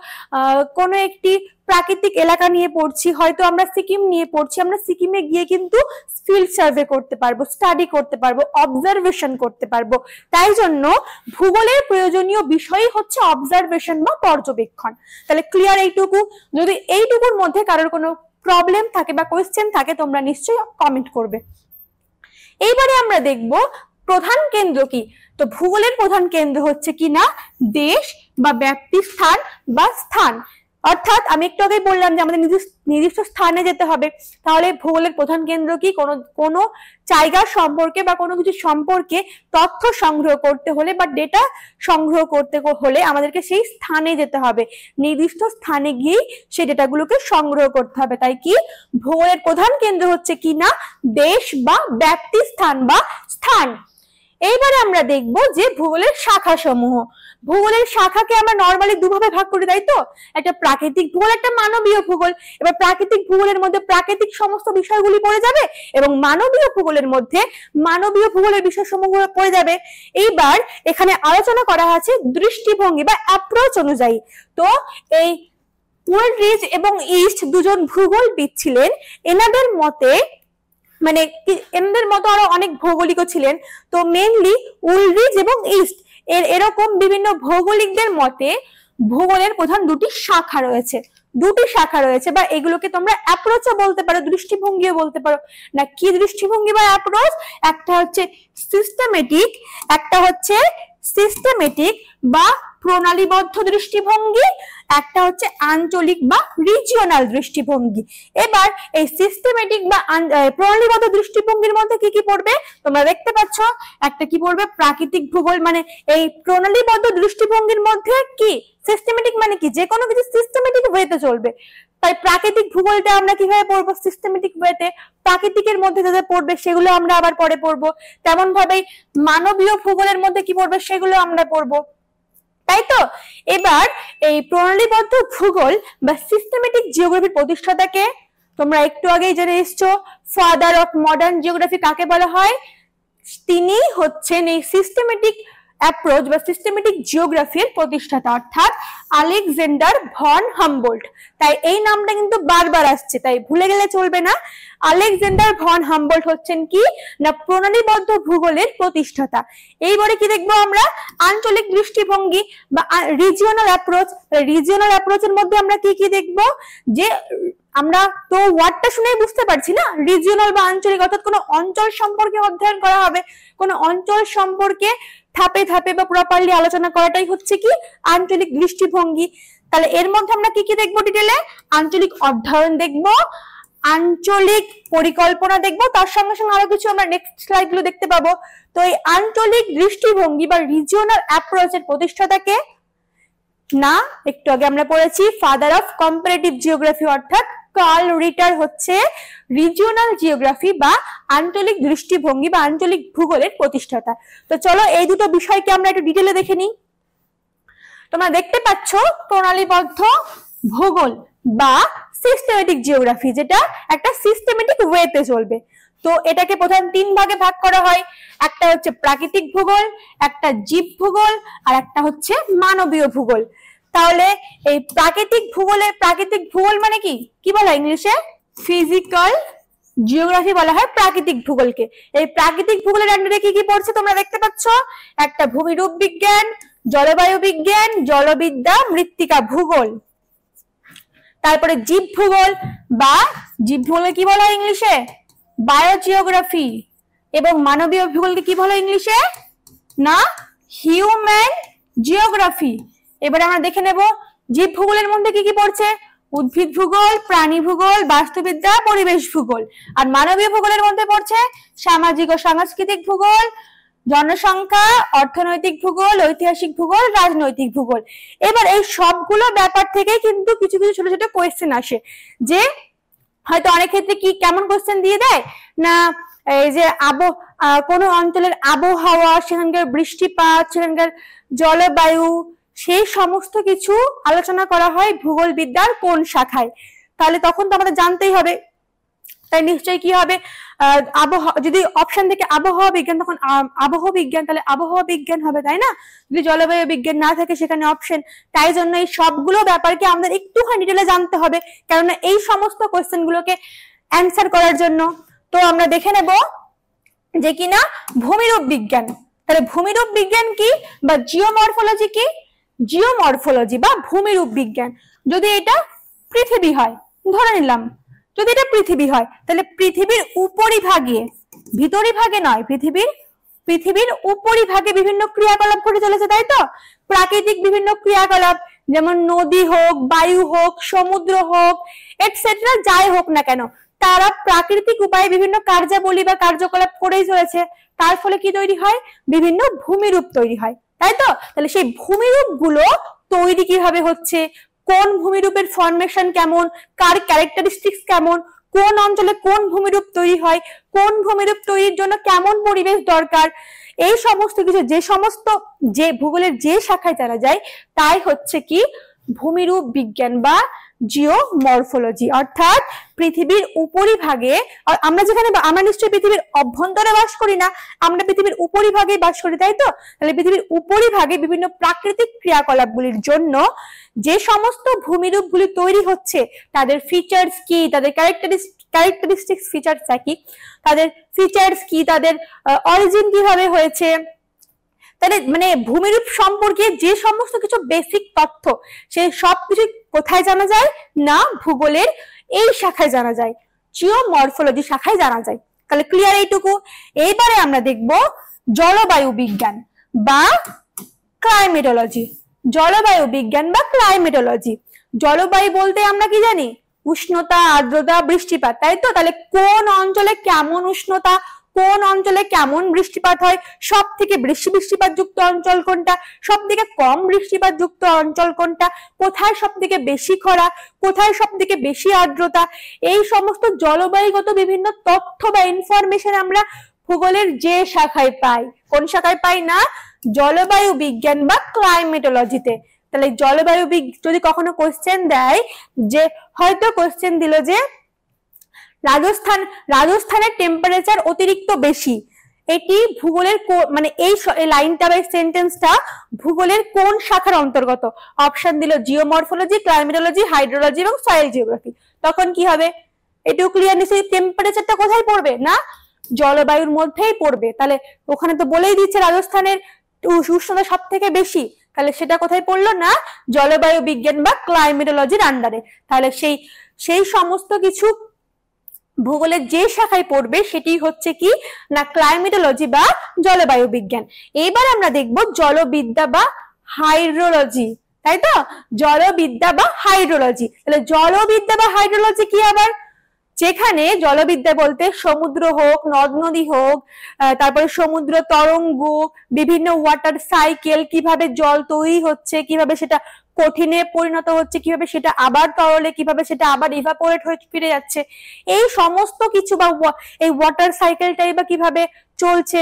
কোনো একটি প্রাকৃতিক এলাকা নিয়ে পড়ছি, হয়তো আমরা সিকিম নিয়ে পড়ছি, আমরা সিকিমে গিয়ে কিন্তু ফিল্ড সার্ভে করতে পারবো, স্টাডি করতে পারবো, অবজারভেশন করতে পারবো। তাই জন্য ভূগোলের প্রয়োজনীয় বিষয় হচ্ছে অবজারভেশন বা পর্যবেক্ষণ। তাহলে ক্লিয়ার এইটুকু? যদি এইটুকুর মধ্যে কারোর কোনো প্রবলেম থাকে বা কোয়েশ্চেন থাকে তোমরা নিশ্চয়ই কমেন্ট করবে। এইবারে আমরা দেখব প্রধান কেন্দ্র কি। তো ভূগোলের প্রধান কেন্দ্র হচ্ছে কি না দেশ বা ব্যক্তি স্থান বা স্থান। অর্থাৎ আমি একটু আগে বললাম যে আমাদের নির্দিষ্ট স্থানে যেতে হবে, তাহলে ভূগোলের প্রধান কেন্দ্র কি কোনো জায়গার সম্পর্কে বা কোনো কিছু সম্পর্কে তথ্য সংগ্রহ করতে হলে বা ডেটা সংগ্রহ করতে হলে আমাদেরকে সেই স্থানে যেতে হবে, নির্দিষ্ট স্থানে গিয়েই সেই ডেটাগুলোকে সংগ্রহ করতে হবে। তাই কি ভূগোলের প্রধান কেন্দ্র হচ্ছে কি না দেশ বা ব্যক্তি স্থান বা স্থান। এইবারে আমরা দেখব যে ভূগোলের শাখা সমূহ। ভূগোলের শাখাকে আমরা নরমালি দুভাবে ভাগ করি, তাই তো? একটা প্রাকৃতিক ভূগোল, একটা মানবীয় ভূগোল। এবার প্রাকৃতিক ভূগোলের মধ্যে প্রাকৃতিক সমস্ত বিষয়গুলি পড়ে যাবে এবং মানবীয় ভূগোলের মধ্যে মানবীয় ভূগোলের বিষয়সমূহ পড়ে যাবে। এইবার এখানে আলোচনা করা আছে দৃষ্টিভঙ্গি বা অ্যাপ্রোচ অনুযায়ী। তো এই উলরিজ এবং ইস্ট দুজন ভূগোলবিদ ছিলেন, এনাদের মতে মানে এদের মতো আরো অনেক ভৌগোলিকও ছিলেন। তো মেইনলি উলরিজ এবং ইস্ট এরকম বিভিন্ন ভৌগোলিকদের মতে ভূগোলের প্রধান দুটি শাখা রয়েছে বা এগুলোকে তোমরা অ্যাপ্রোচও বলতে পারো, দৃষ্টিভঙ্গিও বলতে পারো। না কি দৃষ্টিভঙ্গি বা অ্যাপ্রোচ? একটা হচ্ছে সিস্টেমেটিক বা প্রণালীবদ্ধ দৃষ্টিভঙ্গি, একটা হচ্ছে আঞ্চলিক বা রিজিওনাল দৃষ্টিভঙ্গি। এবার এই সিস্টেমেটিক বা প্রণালীবদ্ধ দৃষ্টিভঙ্গির মধ্যে কি কি পড়বে তোমরা দেখতে পাচ্ছ। একটা কি পড়বে প্রাকৃতিক ভূগোল, মানে এই প্রণালীবদ্ধ দৃষ্টিভঙ্গির মধ্যে কি সিস্টেমেটিক মানে কি যে কোনো কিছু সিস্টেমেটিক ওয়েতে চলবে। তাই প্রাকৃতিক ভূগোলটা আমরা কিভাবে পড়বো সিস্টেমেটিক ওয়েতে, প্রাকৃতিকের মধ্যে যাদের পড়বে সেগুলো আমরা আবার পরে পড়বো। তেমন ভাবেই মানবীয় ভূগোলের মধ্যে কি পড়বে সেগুলো আমরা পড়বো, তাই তো? এবার এই প্রণালীবদ্ধ ভূগোল বা সিস্টেমেটিক জিওগ্রাফির প্রতিষ্ঠাতাকে তোমরা একটু আগেই জেনে এসছো। ফাদার অফ মডার্ন জিওগ্রাফি কাকে বলা হয়? তিনি হচ্ছেন এই সিস্টেমেটিক অ্যাপ্রোচ বা সিস্টেমেটিক জিওগ্রাফির প্রতিষ্ঠাতা, অর্থাৎ আলেকজান্ডার ভন হামবোল্ট। তাই এই নামটা কিন্তু বারবার আসছে, তাই ভুলে গেলে চলবে না। আলেকজান্ডার ভন হামবোল্ট হচ্ছেন কি না প্রণালীবদ্ধ ভূগোলের প্রতিষ্ঠাতা। এইবারে কি দেখবো আমরা আঞ্চলিক দৃষ্টিভঙ্গি বা রিজিওনাল অ্যাপ্রোচ। রিজিওনাল অ্যাপ্রোচের মধ্যে আমরা কি কি দেখবো, যে আমরা তো ওয়ার্ডটা শুনেই বুঝতে পারছি না, রিজিওনাল বা আঞ্চলিক, অর্থাৎ কোনো অঞ্চল সম্পর্কে অধ্যয়ন করা হবে, কোনো অঞ্চল সম্পর্কে ধাপে ধাপে বা প্রপারলি আলোচনা করাটাই হচ্ছে কি আঞ্চলিক দৃষ্টিভঙ্গি। তাহলে এর মধ্যে আমরা কি কি দেখবো ডিটেলে? আঞ্চলিক অধ্যয়ন দেখবো, আঞ্চলিক পরিকল্পনা দেখবো, তার সঙ্গে সঙ্গে আরো কিছু আমরা নেক্সট স্লাইড গুলো দেখতে পাবো। তো এই আঞ্চলিক দৃষ্টিভঙ্গি বা রিজিওনাল অ্যাপ্রোচের প্রতিষ্ঠাতাকে না একটু আগে আমরা পড়েছি ফাদার অফ কম্পারেটিভ জিওগ্রাফি, অর্থাৎ কার্ল রিটার হচ্ছে রিজিওনাল জিওগ্রাফি বা আঞ্চলিক দৃষ্টিভঙ্গি বা আঞ্চলিক ভূগোলের প্রতিষ্ঠাতা। তো চলো এই দুটো বিষয়কে আমরা একটু ডিটেলে দেখে নিই। তোমরা দেখতে পাচ্ছ প্রণালীবদ্ধ ভূগোল বা সিস্টেমেটিক জিওগ্রাফি, যেটা একটা সিস্টেমেটিক ওয়েতে চলবে। তো এটাকে প্রধান তিন ভাগে ভাগ করা হয়, একটা হচ্ছে প্রাকৃতিক ভূগোল, একটা জীব ভূগোল, আর একটা হচ্ছে মানবীয় ভূগোল। তাহলে এই প্রাকৃতিক ভূগোল মানে কি বলা হয় ইংলিশে? ফিজিক্যাল জিওগ্রাফি বলা হয় প্রাকৃতিক ভূগোলকে। এই প্রাকৃতিক ভূগোলের আন্ডারে কি কি পড়ছে তোমরা দেখতে পাচ্ছ। একটা ভূমিরূপ বিজ্ঞান, জলবায়ু বিজ্ঞান, জলবিদ্যা, মৃত্তিকা ভূগোল। তারপরে জীব ভূগোল বা জীব ভূগোলকে কি বলা হয় ইংলিশে? বায়োজিওগ্রাফি। এবং মানবীয় ভূগোলকে কি বলা হয় ইংলিশে? না হিউম্যান জিওগ্রাফি। এবার আমরা দেখে নেব জীব ভূগোলের মধ্যে কি কি পড়ছে। উদ্ভিদ ভূগোল, প্রাণী ভূগোল, বাস্তুবিদ্যা, পরিবেশ ভূগোল। আর মানবীয় ভূগোলের মধ্যে পড়ছে সামাজিক ও সাংস্কৃতিক ভূগোল, জনসংখ্যা, অর্থনৈতিক ভূগোল, ঐতিহাসিক ভূগোল, রাজনৈতিক ভূগোল। এবার এই সবগুলো ব্যাপার থেকে কিন্তু কিছু কিছু ছোট ছোট কোয়েশ্চেন আসে, যে হয়তো অনেক ক্ষেত্রে কি কেমন কোয়েশ্চেন দিয়ে দেয় না, এই যে কোনো অঞ্চলের আবহাওয়া, সেখানকার বৃষ্টিপাত, সেখানকার জলবায়ু, সেই সমস্ত কিছু আলোচনা করা হয় ভূগোল বিদ্যার কোন শাখায়। তাহলে তখন তো আমাদের জানতেই হবে, তাই নিশ্চয়ই কি হবে, আবহাওয়া, যদি অপশন থেকে আবহাওয়া বিজ্ঞান তখন আবহাওয়া বিজ্ঞান, তাহলে আবহাওয়া বিজ্ঞান হবে, তাই না? যদি জলবায়ু বিজ্ঞান না থাকে সেখানে অপশন। তাই জন্য এই সবগুলো ব্যাপারকে আমাদের একটুখানি ডিটেলে জানতে হবে, কেননা এই সমস্ত কোয়েশ্চেন গুলোকে অ্যান্সার করার জন্য। তো আমরা দেখে নেব যে কিনা ভূমিরূপ বিজ্ঞান। তাহলে ভূমিরূপ বিজ্ঞান কি বা জিওমরফোলজি কি? জিওমরফোলজি বা ভূমিরূপ বিজ্ঞান যদি এটা পৃথিবী হয়, ধরে নিলাম যদি এটা পৃথিবী হয়, তাহলে পৃথিবীর উপরিভাগে, ভিতরিভাগে নয়, পৃথিবীর উপরিভাগে বিভিন্ন ক্রিয়াকলাপ ঘটে চলেছে, তাই তো? প্রাকৃতিক বিভিন্ন ক্রিয়াকলাপ, যেমন নদী হোক, বায়ু হোক, সমুদ্র হোক, এটসেট্রা, যাই হোক না কেন, তারা প্রাকৃতিক উপায়ে বিভিন্ন কার্যাবলী বা কার্যকলাপ করেই চলেছে। তার ফলে কি তৈরি হয়? বিভিন্ন ভূমিরূপ তৈরি হয়, তাই তো? তাহলে সেই ভূমিরূপ গুলো তৈরি কিভাবে হচ্ছে, কোন ভূমিরূপের ফরমেশন কেমন, কার ক্যারেক্টারিস্টিক্স কেমন, কোন অঞ্চলে কোন ভূমিরূপ তৈরি হয়, কোন ভূমিরূপ তৈরির জন্য কেমন পরিবেশ দরকার, এই সমস্ত কিছু যে ভূগোলের যে শাখায় জানা যায় তাই হচ্ছে কি ভূমিরূপ বিজ্ঞান বা জিওমরফোলজি। অর্থাৎ পৃথিবীর উপরিভাগে, আমরা নিশ্চয়ই পৃথিবীর অভ্যন্তরে বাস করি না, আমরা পৃথিবীর উপরিভাগে বাস করি, তাই তো? তাহলে পৃথিবীর উপরিভাগে বিভিন্ন প্রাকৃতিক ক্রিয়াকলাপগুলির জন্য যে সমস্ত ভূমিরূপগুলি তৈরি হচ্ছে তাদের ফিচার্স কি, তাদের ক্যারেক্টারিস্টিক্স ফিচার্স কি, তাদের ফিচার্স কি, তাদের অরিজিন কিভাবে হয়েছে, তাহলে মানে ভূমিরূপ সম্পর্কে যে সমস্ত কিছু বেসিক তথ্য, সেই সবকিছু কোথায় জানা যায় না ভূগোলের এই শাখায় জানা যায়, জিওমরফোলজি শাখায় জানা যায়। তাহলে ক্লিয়ার এইটুকু। এইবারে আমরা দেখব জলবায়ু বিজ্ঞান বা ক্লাইমেটোলজি। জলবায়ু বিজ্ঞান বা ক্লাইমেটোলজি, জলবায়ু বলতে আমরা কি জানি? উষ্ণতা, আর্দ্রতা, বৃষ্টিপাত, তাই তো? তাহলে কোন অঞ্চলে কেমন উষ্ণতা, কোন অঞ্চলে কেমন বৃষ্টিপাত হয়, সব থেকে বেশি বৃষ্টিপাত যুক্ত অঞ্চল কোনটা, সব থেকে কম বৃষ্টিপাত যুক্ত অঞ্চল কোনটা, কোথায় সব থেকে বেশি খরা, কোথায় সব থেকে বেশি আর্দ্রতা, এই সমস্ত জলবায়ুগত বিভিন্ন তথ্য বা ইনফরমেশন আমরা ভূগোলের যে শাখায় পাই। কোন শাখায় পাই না? জলবায়ু বিজ্ঞান বা ক্লাইমেটোলজিতে। তাহলে জলবায়ু যদি কখনো কোশ্চেন দেয়, যে হয়তো কোশ্চেন দিল যে রাজস্থানের টেম্পারেচার অতিরিক্ত বেশি, এটি ভূগোলের মানে এই লাইনটা বা সেন্টেন্সটা ভূগোলের কোন শাখার অন্তর্গত? অপশন দিল জিওমরফোলজি, ক্লাইমেটোলজি, হাইড্রোলজি এবং সয়েল জিওগ্রাফি। তখন কি হবে? এটুকু ক্লিয়ার নিশ্চয়ই। টেম্পারেচারটা কোথায় পড়বে না? জলবায়ুর মধ্যেই পড়বে। তাহলে ওখানে তো বলেই দিচ্ছে রাজস্থানের উষ্ণতা সব থেকে বেশি, তাহলে সেটা কোথায় পড়লো না জলবায়ু বিজ্ঞান বা ক্লাইমেটোলজির আন্ডারে। তাহলে সেই সমস্ত কিছু ভূগোলের যে শাখায় পড়বে সেটি হচ্ছে কি না ক্লাইমেটোলজি বা জলবায়ু বিজ্ঞান। এবার আমরা দেখব জলবিদ্যা বা হাইড্রোলজি, তাই তো? জলবিদ্যা বা হাইড্রোলজি। তাহলে জলবিদ্যা বা হাইড্রোলজি কি আবার? যেখানে জলবিদ্যা বলতে সমুদ্র হোক, নদ নদী হোক, তারপরে সমুদ্র তরঙ্গ, বিভিন্ন ওয়াটার সাইকেল, কিভাবে জল তৈরি হচ্ছে, কিভাবে সেটা কঠিনে পরিণত হচ্ছে, কিভাবে সেটা আবার তরলে, কিভাবে সেটা আবার ইভাপোরেট হয়ে ফিরে যাচ্ছে, এই সমস্ত কিছু বা এই ওয়াটার সাইকেলটাই বা কিভাবে চলছে,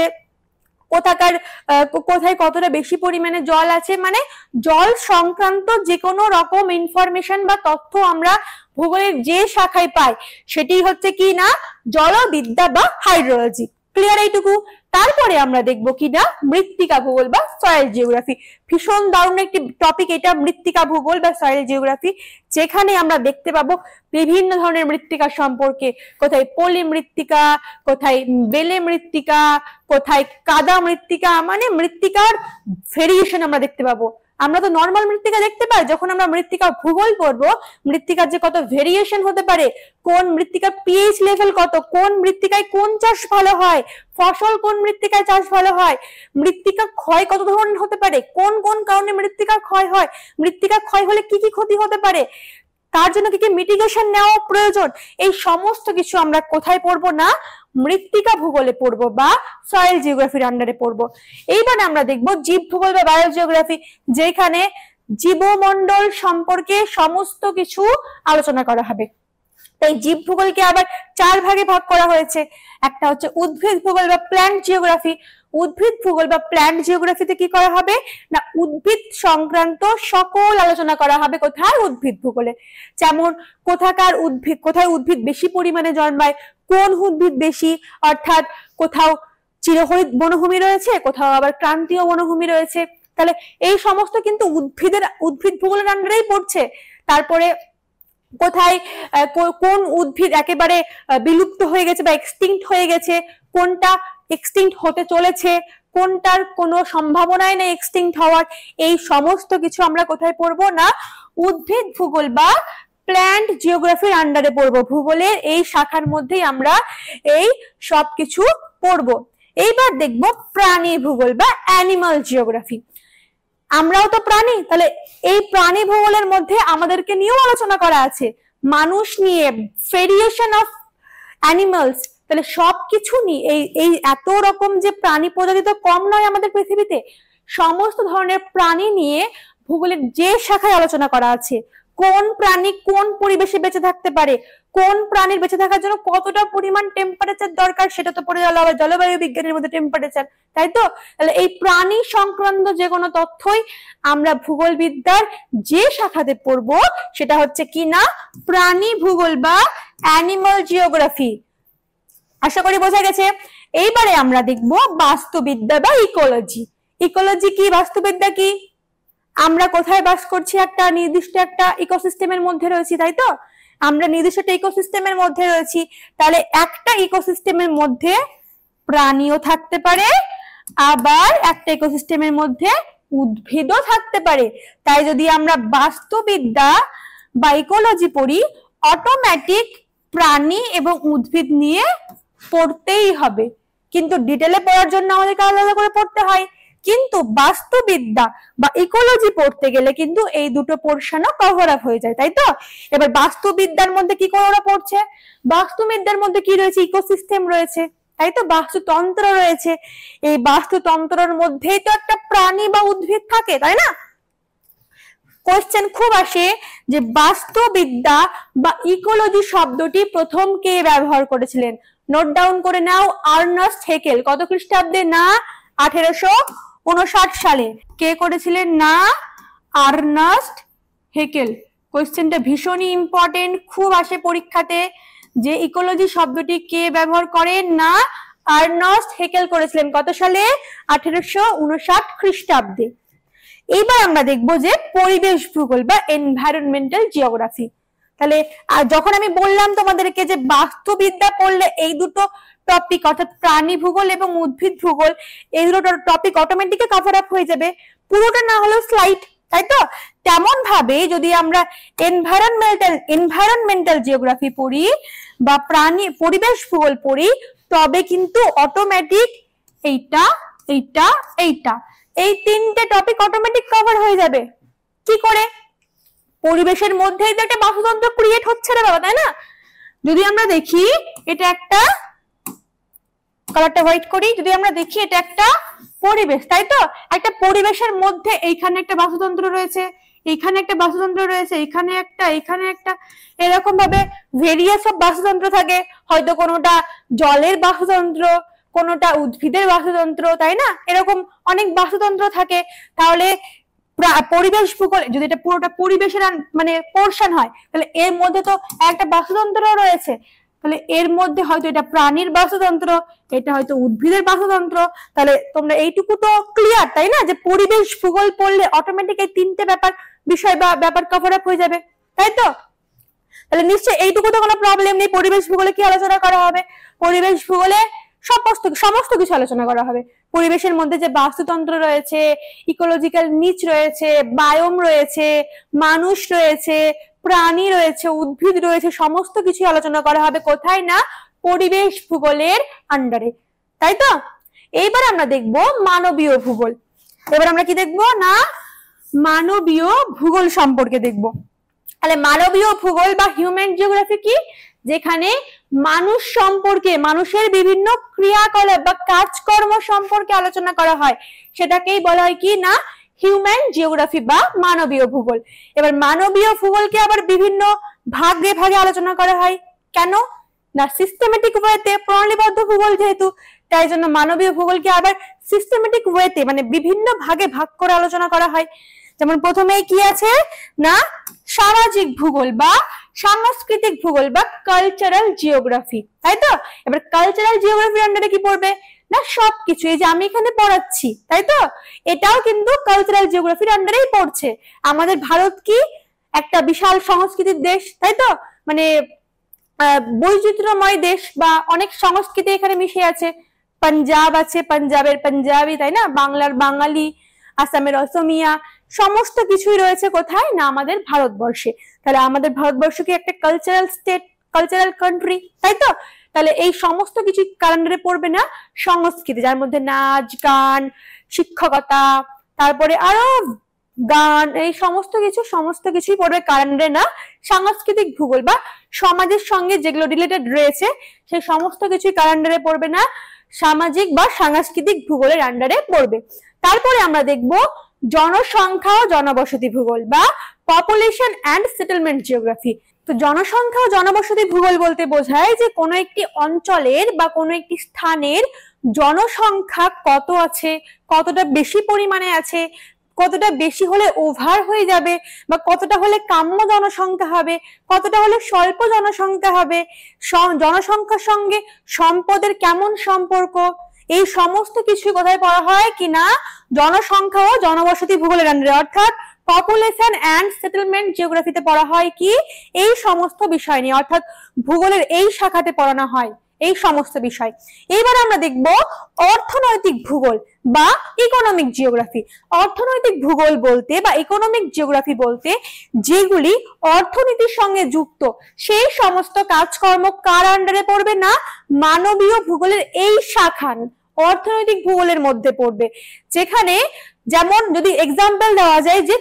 কোথায় কতটা বেশি পরিমাণে জল আছে, মানে জল সংক্রান্ত যে কোনো রকম ইনফরমেশন বা তথ্য আমরা ভূগোলের যে শাখায় পাই সেটি হচ্ছে কি না জলবিদ্যা বা হাইড্রোলজি। ক্লিয়ার এইটুকু। তারপরে আমরা দেখবো কি না মৃত্তিকা ভূগোল বা সয়েল জিওগ্রাফি। ভীষণ দারুণ একটি টপিক এটা, মৃত্তিকা ভূগোল বা সয়েল জিওগ্রাফি, যেখানে আমরা দেখতে পাবো বিভিন্ন ধরনের মৃত্তিকা সম্পর্কে, কোথায় পলি মৃত্তিকা, কোথায় বেলে মৃত্তিকা, কোথায় কাদা মৃত্তিকা, মানে মৃত্তিকার ভেরিয়েশন আমরা দেখতে পাবো। আমরা তো নর্মাল মৃত্তিকা দেখতে পাই, যখন আমরা মৃত্তিকা ভূগোল পড়বো মৃত্তিকার যে কত ভেরিয়েশন হতে পারে, কোন মৃত্তিকার পিএইচ লেভেল কত, কোন মৃত্তিকায় কোন চাষ ভালো হয়, ফসল কোন মৃত্তিকায় চাষ ভালো হয়, মৃত্তিকা ক্ষয় কত ধরনের হতে পারে, কোন কোন কারণে মৃত্তিকা ক্ষয় হয়, মৃত্তিকা ক্ষয় হলে কি কি ক্ষতি হতে পারে, তার জন্য কি কি মিটিগেশন নেওয়া প্রয়োজন, এই সমস্ত কিছু আমরা কোথায় পড়বো না মৃত্তিকা ভূগোলে পড়বো বা সয়েল জিওগ্রাফির আন্ডারে পড়বো। এইবারে আমরা দেখবো জীব ভূগোল বা বায়োজিওগ্রাফি, যেখানে জীবমণ্ডল সম্পর্কে সমস্ত কিছু আলোচনা করা হবে। তাই জীব ভূগোলকে আবার 4 ভাগে ভাগ করা হয়েছে। একটা হচ্ছে উদ্ভিদ ভূগোল বা প্ল্যান্ট জিওগ্রাফি। উদ্ভিদ ভূগোল বা প্ল্যান্ট জিওগ্রাফিতে কি করা হবে না উদ্ভিদ সংক্রান্ত সকল আলোচনা করা হবে। কোথায় উদ্ভিদ ভূগোলে, যেমন কোথায় উদ্ভিদ বেশি পরিমাণে জন্মায়, কোন উদ্ভিদ বেশি, অর্থাৎ কোথাও চিরহরিত বনভূমি রয়েছে, কোথাও আবার ক্রান্তীয় বনভূমি রয়েছে। তাহলে এই সমস্ত কিন্তু উদ্ভিদ ভূগোলের আন্ডারেই পড়ছে। তারপরে কোথায় কোন উদ্ভিদ একেবারে বিলুপ্ত হয়ে গেছে বা এক্সটিংক্ট হয়ে গেছে, কোনটা এক্সটিংক্ট হতে চলেছে, কোনটার কোনো সম্ভাবনাই নেই এক্সটিংক্ট হওয়ার, এই সমস্ত কিছু আমরা কোথায় পড়বো না উদ্ভিদ ভূগোল বা প্ল্যান্ট জিওগ্রাফির আন্ডারে পড়বো। ভূগোলের এই শাখার মধ্যেই আমরা এই সবকিছু পড়বো। এইবার দেখবো প্রাণী ভূগোল বা অ্যানিমাল জিওগ্রাফি। আমরাও তো প্রাণী, তাহলে এই প্রাণী ভূগোলের মধ্যে আমাদেরকে নিয়েও আলোচনা করা আছে, মানুষ নিয়ে, ভেরিয়েশন অফ অ্যানিমালস। তাহলে সবকিছু নিয়ে এই এত রকম যে প্রাণী প্রজাতি তো কম নয় আমাদের পৃথিবীতে, সমস্ত ধরনের প্রাণী নিয়ে ভূগোলের যে শাখায় আলোচনা করা আছে, কোন প্রাণী কোন পরিবেশে বেঁচে থাকতে পারে, কোন প্রাণীর বেঁচে থাকার জন্য কতটা পরিমাণ টেম্পারেচার দরকার, সেটা তো পড়ে গেল আবার জলবায়ু বিজ্ঞানের মধ্যে টেম্পারেচার, তাই তো। তাহলে এই প্রাণী সংক্রান্ত যে কোনো তথ্যই আমরা ভূগোল বিদ্যার যে শাখাতে পড়বো সেটা হচ্ছে কি না প্রাণী ভূগোল বা অ্যানিমাল জিওগ্রাফি। আশা করি বোঝা গেছে। এইবারে আমরা দেখবো বাস্তুবিদ্যা বা ইকোলজি। ইকোলজি কি, বাস্তুবিদ্যা কি? আমরা কোথায় বাস করছি, একটা নির্দিষ্ট একটা ইকোসিস্টেমের মধ্যে রয়েছি, তাই তো। আমরা নির্দিষ্ট একটা ইকোসিস্টেমের মধ্যে রয়েছি, তাহলে একটা ইকোসিস্টেমের মধ্যে প্রাণীও থাকতে পারে, আবার একটা ইকোসিস্টেমের মধ্যে উদ্ভিদও থাকতে পারে। তাই যদি আমরা বাস্তুবিদ্যা বা ইকোলজি পড়ি, অটোমেটিক প্রাণী এবং উদ্ভিদ নিয়ে পড়তেই হবে, কিন্তু ডিটেলে পড়ার জন্য আমাদেরকে আলাদা করে পড়তে হয়। কিন্তু বাস্তুবিদ্যা বা ইকোলজি পড়তে গেলে কিন্তু এই দুটো পোরশনও কভার আপ হয়ে যায়, তাই তো। এবার বাস্তুবিদ্যার মধ্যে কি করে ওরা পড়ছে, বাস্তুবিদ্যার মধ্যে কি রয়েছে, ইকোসিস্টেম রয়েছে, তাই তো, বাস্তুতন্ত্র রয়েছে। এই বাস্তুতন্ত্রের মধ্যেই তো একটা প্রাণী বা উদ্ভিদ থাকে, তাই না। কোশ্চেন খুব আসে যে বাস্তুবিদ্যা বা ইকোলজি শব্দটি প্রথম কে ব্যবহার করেছিলেন। নোট ডাউন করে নাও, আর্নেস্ট হেকেল। কত খ্রিস্টাব্দে না 1859 সালে। কে করেছিলেন না আর্নেস্ট হেকেল। কোশ্চেনটা ভীষণই ইম্পর্টেন্ট, খুব আসে পরীক্ষাতে, যে ইকোলজি শব্দটি কে ব্যবহার করেন না আর্নেস্ট হেকেল করেছিলেন। কত সালে? 1859 খ্রিস্টাব্দে। এইবার আমরা দেখবো যে পরিবেশ ভূগোল বা এনভায়রনমেন্টাল জিওগ্রাফি। তাহলে যখন আমি বললাম তোমাদেরকে যে বাস্তুবিদ্যা পড়লে এই দুটো টপিক অর্থাৎ প্রাণী ভূগোল এবং উদ্ভিদ ভূগোল এই দুটো টপিক অটোমেটিক কভার আপ হয়ে যাবে, পুরোটা না হলেও স্লাইড, তাই তো। তেমন ভাবে যদি আমরা এনভায়রনমেন্টাল জিওগ্রাফি পড়ি বা পরিবেশ ভূগোল পড়ি, তবে কিন্তু অটোমেটিক এইটা এইটা এইটা এই তিনটে টপিক অটোমেটিক কভার হয়ে যাবে। কি করে? পরিবেশের মধ্যেই তো একটা বাস্তুতন্ত্র ক্রিয়েট হচ্ছে রে বাবা, তাই না। যদি আমরা দেখি এটা একটা, কালারটা হোয়াইট করি, যদি আমরা দেখি এটা একটা পরিবেশ, তাই তো। একটা পরিবেশের মধ্যে এইখানে একটা বাস্তুতন্ত্র রয়েছে, এইখানে একটা বাস্তুতন্ত্র রয়েছে, এখানে একটা, এরকম ভাবে ভেরিয়াস অফ বাস্তুতন্ত্র থাকে। হয়তো কোনোটা জলের বাস্তুতন্ত্র, কোনোটা উদ্ভিদের বাস্তুতন্ত্র, তাই না। এরকম অনেক বাস্তুতন্ত্র থাকে। তাহলে পরিবেশ ভূগোল যদি এটা পুরোটা পরিবেশের মানে পোরশন হয়, তাহলে এর মধ্যে তো একটা বাস্তুতন্ত্র রয়েছে। তাহলে এর মধ্যে হয়তো এটা প্রাণীর বাস্তুতন্ত্র, এটা হয়তো উদ্ভিদের বাস্তুতন্ত্র। তাহলে তোমরা এইটুকু তো ক্লিয়ার, তাই না, যে পরিবেশ ভূগোল পড়লে অটোমেটিক এই তিনটে বিষয় বা ব্যাপার কভার আপ হয়ে যাবে, তাই তো। তাহলে নিশ্চয়ই এইটুকু তো কোনো প্রবলেম নেই। পরিবেশ ভূগোলে কি আলোচনা করা হবে? পরিবেশ ভূগোলে সমস্ত কিছু আলোচনা করা হবে। পরিবেশের মধ্যে যে বাস্তুতন্ত্র রয়েছে, ইকোলজিক্যাল নিচ রয়েছে, বায়োম রয়েছে, মানুষ রয়েছে, প্রাণী রয়েছে, উদ্ভিদ রয়েছে, সমস্ত কিছু আলোচনা করা হবে। কোথায় না পরিবেশ ভূগোলের আন্ডারে, তাই তো। এইবার আমরা দেখব মানবীয় ভূগোল। এবার আমরা কি দেখব না মানবীয় ভূগোল সম্পর্কে দেখব। তাহলে মানবীয় ভূগোল বা হিউম্যান জিওগ্রাফি কি? যেখানে মানুষ সম্পর্কে, মানুষের বিভিন্ন ক্রিয়াকলাপ বা কাজকর্ম সম্পর্কে আলোচনা করা হয়, সেটাকেই বলা হয় কি না হিউম্যান জিওগ্রাফি বা মানবীয় ভূগোল। এবার মানবীয় ভূগোলকে আবার বিভিন্ন ভাগে ভাগে আলোচনা করা হয়। কেন না সিস্টেমেটিক ওয়েতে, প্রণালীবদ্ধ ভূগোল যেহেতু, তাই জন্য মানবীয় ভূগোলকে আবার সিস্টেমেটিক ওয়েতে মানে বিভিন্ন ভাগে ভাগ করে আলোচনা করা হয়। যেমন প্রথমেই কি আছে না সামাজিক ভূগোল বা সাংস্কৃতিক ভূগোল বা কালচারাল জিওগ্রাফি, তাই তো? এবার কালচারাল জিওগ্রাফির আন্ডারে কি পড়বে না সবকিছু, এই যে আমি এখানে পড়াচ্ছি, তাই তো? এটাও কিন্তু কালচারাল জিওগ্রাফির আন্ডারেই পড়ছে। আমাদের ভারত কি একটা বিশাল সংস্কৃতির দেশ, তাই তো? মানে বৈচিত্র্যময় দেশ বা অনেক সংস্কৃতি এখানে মিশে আছে। পাঞ্জাব আছে, পাঞ্জাবের পাঞ্জাবি, তাই না? বাংলার বাঙালি, আসামের অসমিয়া, সমস্ত কিছুই রয়েছে কোথায় না আমাদের ভারতবর্ষে। তাহলে আমাদের ভারতবর্ষ কি একটা কালচারাল স্টেট, কালচারাল কান্ট্রি, তাই তো? তাহলে এই সমস্ত কিছু ক্যালেন্ডারে পড়বে না সংস্কৃতি, যার মধ্যে নাচ গান, শিক্ষকতা, তারপরে আরো গান, এই সমস্ত কিছুই পড়বে ক্যালেন্ডারে না সাংস্কৃতিক ভূগোল বা সমাজের সঙ্গে যেগুলো রিলেটেড রয়েছে সেই সমস্ত কিছুই ক্যালেন্ডারে পড়বে না সামাজিক বা সাংস্কৃতিক ভূগোলের আন্ডারে পড়বে। তারপরে আমরা দেখব জনসংখ্যা ও জনবসতি ভূগোল বা পপুলেশন অ্যান্ড সেটেলমেন্ট জিওগ্রাফি। তো জনসংখ্যা ও জনবসতি ভূগোল বলতে বোঝায় যে কোনো একটি অঞ্চলের বা কোনো একটি স্থানের জনসংখ্যা কত আছে, কতটা বেশি পরিমাণে আছে, কতটা বেশি হলে ওভার হয়ে যাবে, বা কতটা হলে কাম্য জনসংখ্যা হবে, কতটা হলে স্বল্প জনসংখ্যা হবে, জনসংখ্যার সঙ্গে সম্পদের কেমন সম্পর্ক, এই সমস্ত কিছু কোথায় পড়া হয় কিনা জনসংখ্যা ও জনবসতি ভূগোলের আন্ডারে, অর্থাৎ পপুলেশন অ্যান্ড সেটেলমেন্ট জিওগ্রাফিতে পড়া হয় কি এই সমস্ত বিষয় নিয়ে, অর্থাৎ ভূগোলের এই শাখাতে পড়ানো হয় এই সমস্ত বিষয়। এবার আমরা দেখব অর্থনৈতিক ভূগোল বা ইকোনমিক জিওগ্রাফি। অর্থনৈতিক ভূগোল বলতে বা ইকোনমিক জিওগ্রাফি বলতে যেগুলি অর্থনীতির সঙ্গে যুক্ত সেই সমস্ত কাজকর্ম কার আন্ডারে পড়বে না মানবীয় ভূগোলের এই শাখান অর্থনৈতিক ভূগোলের মধ্যে পড়বে। যেখানে যেমন যদি এক্সাম্পল দেওয়া যায় যে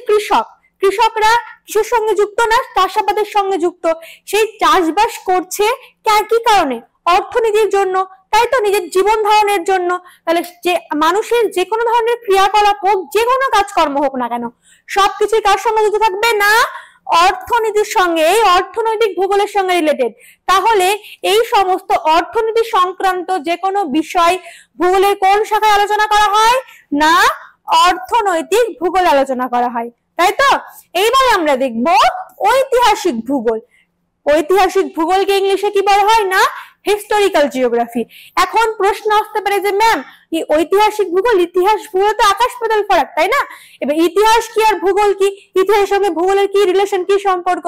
কৃষকরা কিসের সঙ্গে যুক্ত না চাষাবাদের সঙ্গে যুক্ত, সেই চাষবাস করছে কি কারণে অর্থনীতির জন্য, তাই তো নিজের জীবন ধারণের জন্য। তাহলে যে মানুষের যে কোনো ধরনের ক্রিয়াকলাপ হোক, যে কোনো কাজকর্ম হোক না কেন, সবকিছুই কার সঙ্গে যুক্ত থাকবে না অর্থনীতির সঙ্গে, এই অর্থনৈতিক ভূগোলের সঙ্গে রিলেটেড। তাহলে এই সমস্ত অর্থনীতি সংক্রান্ত যে কোনো বিষয় ভূগোলের কোন শাখায় আলোচনা করা হয় না অর্থনৈতিক ভূগোল আলোচনা করা হয়, তাই তো? এইবার আমরা দেখব ঐতিহাসিক ভূগোল। ঐতিহাসিক ভূগোলকে ইংলিশে কি বলা হয় না হিস্টোরিক্যাল জিওগ্রাফি। এখন প্রশ্ন আসতে পারে যে ম্যাম এই ঐতিহাসিক ভূগোল ইতিহাস ভূগোল তো আকাশ পাতাল ফারাক, তাই না? এবার ইতিহাস কি আর ভূগোল কি, ইতিহাসের সঙ্গে ভূগোলের কি রিলেশন, কি সম্পর্ক?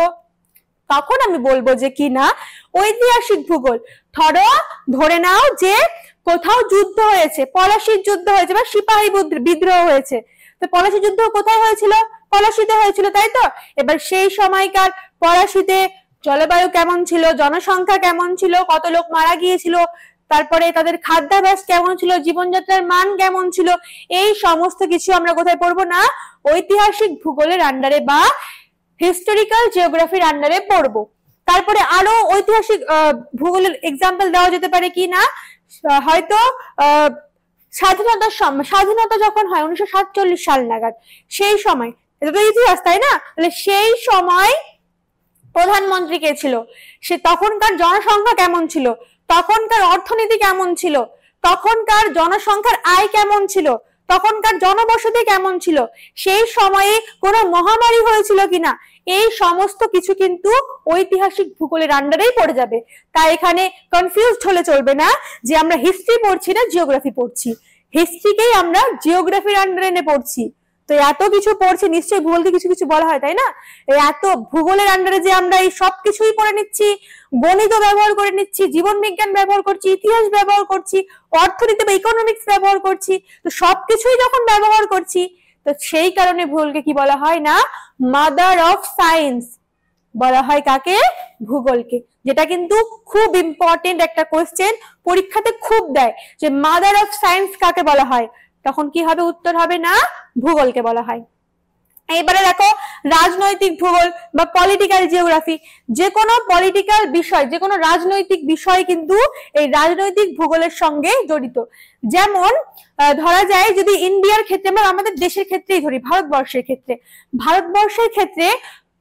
তখন আমি বলবো যে কি না ঐতিহাসিক ভূগোল ধরে নাও যে কোথাও যুদ্ধ হয়েছে, পলাশির যুদ্ধ হয়েছে বা সিপাহী বিদ্রোহ হয়েছে, তো পলাশি যুদ্ধ কোথায় হয়েছিল? পলাশিতে হয়েছিল, তাই তো? এবার সেই সময়কার পলাশিতে জলবায়ু কেমন ছিল, জনসংখ্যা কেমন ছিল, কত লোক মারা গিয়েছিল, তারপরে তাদের খাদ্যাভ্যাস কেমন ছিল, জীবনযাত্রার মান কেমন ছিল, এই সমস্ত কিছু আমরা কোথায় পড়বো না ঐতিহাসিক ভূগোলের আন্ডারে বা হিস্টোরিক্যাল জিওগ্রাফির আন্ডারে পড়বো। তারপরে আরো ঐতিহাসিক ভূগোলের এক্সাম্পল দেওয়া যেতে পারে কি না হয়তো স্বাধীনতা যখন হয় 1947 সাল নাগাদ, সেই সময়, এটা তো ইতিহাস তাই না? তাহলে সেই সময় প্রধানমন্ত্রী কে ছিল, সে তখনকার জনসংখ্যা কেমন ছিল, তখনকার অর্থনীতি কেমন ছিল, তখনকার জনসংখ্যার আয় কেমন ছিল, তখনকার জনবসতি কেমন ছিল, সেই সময়ে কোনো মহামারী হয়েছিল কিনা, এই সমস্ত কিছু কিন্তু ঐতিহাসিক ভূগোলের আন্ডারেই পড়ে যাবে। তাই এখানে কনফিউজড হলে চলবে না যে আমরা হিস্ট্রি পড়ছি না জিওগ্রাফি পড়ছি, হিস্ট্রিকেই আমরা জিওগ্রাফির আন্ডারে এনে পড়ছি। তো এত কিছু পড়ছি, নিশ্চয়ই ভূগোলকে কিছু কিছু বলা হয়, তাই না? এত ভূগোলের আন্ডারে যে আমরা এই সব কিছুই পড়ে নিচ্ছি, গণিত ব্যবহার করে নিচ্ছি, জীবন বিজ্ঞান ব্যবহার করছি, ইতিহাস ব্যবহার করছি, অর্থনীতি বা ইকোনমিক্স ব্যবহার করছি, তো সবকিছুই যখন ব্যবহার করছি, তো সেই কারণে ভূগোলকে কি বলা হয় না মাদার অফ সায়েন্স বলা হয়। কাকে? ভূগোলকে। যেটা কিন্তু খুব ইম্পর্টেন্ট একটা কোয়েশ্চেন, পরীক্ষাতে খুব দেয় যে মাদার অফ সায়েন্স কাকে বলা হয়, তখন কি হবে? উত্তর হবে না ভূগোলকে বলা হয়। এবারে দেখো রাজনৈতিক ভূগোল বা পলিটিক্যাল জিওগ্রাফি, যে কোনো পলিটিক্যাল বিষয়, যে কোনো রাজনৈতিক বিষয় কিন্তু এই রাজনৈতিক ভূগোলের সঙ্গে জড়িত। যেমন ধরা যায় যদি ইন্ডিয়ার ক্ষেত্রে, আমরা আমাদের দেশের ক্ষেত্রেই ধরি, ভারতবর্ষের ক্ষেত্রে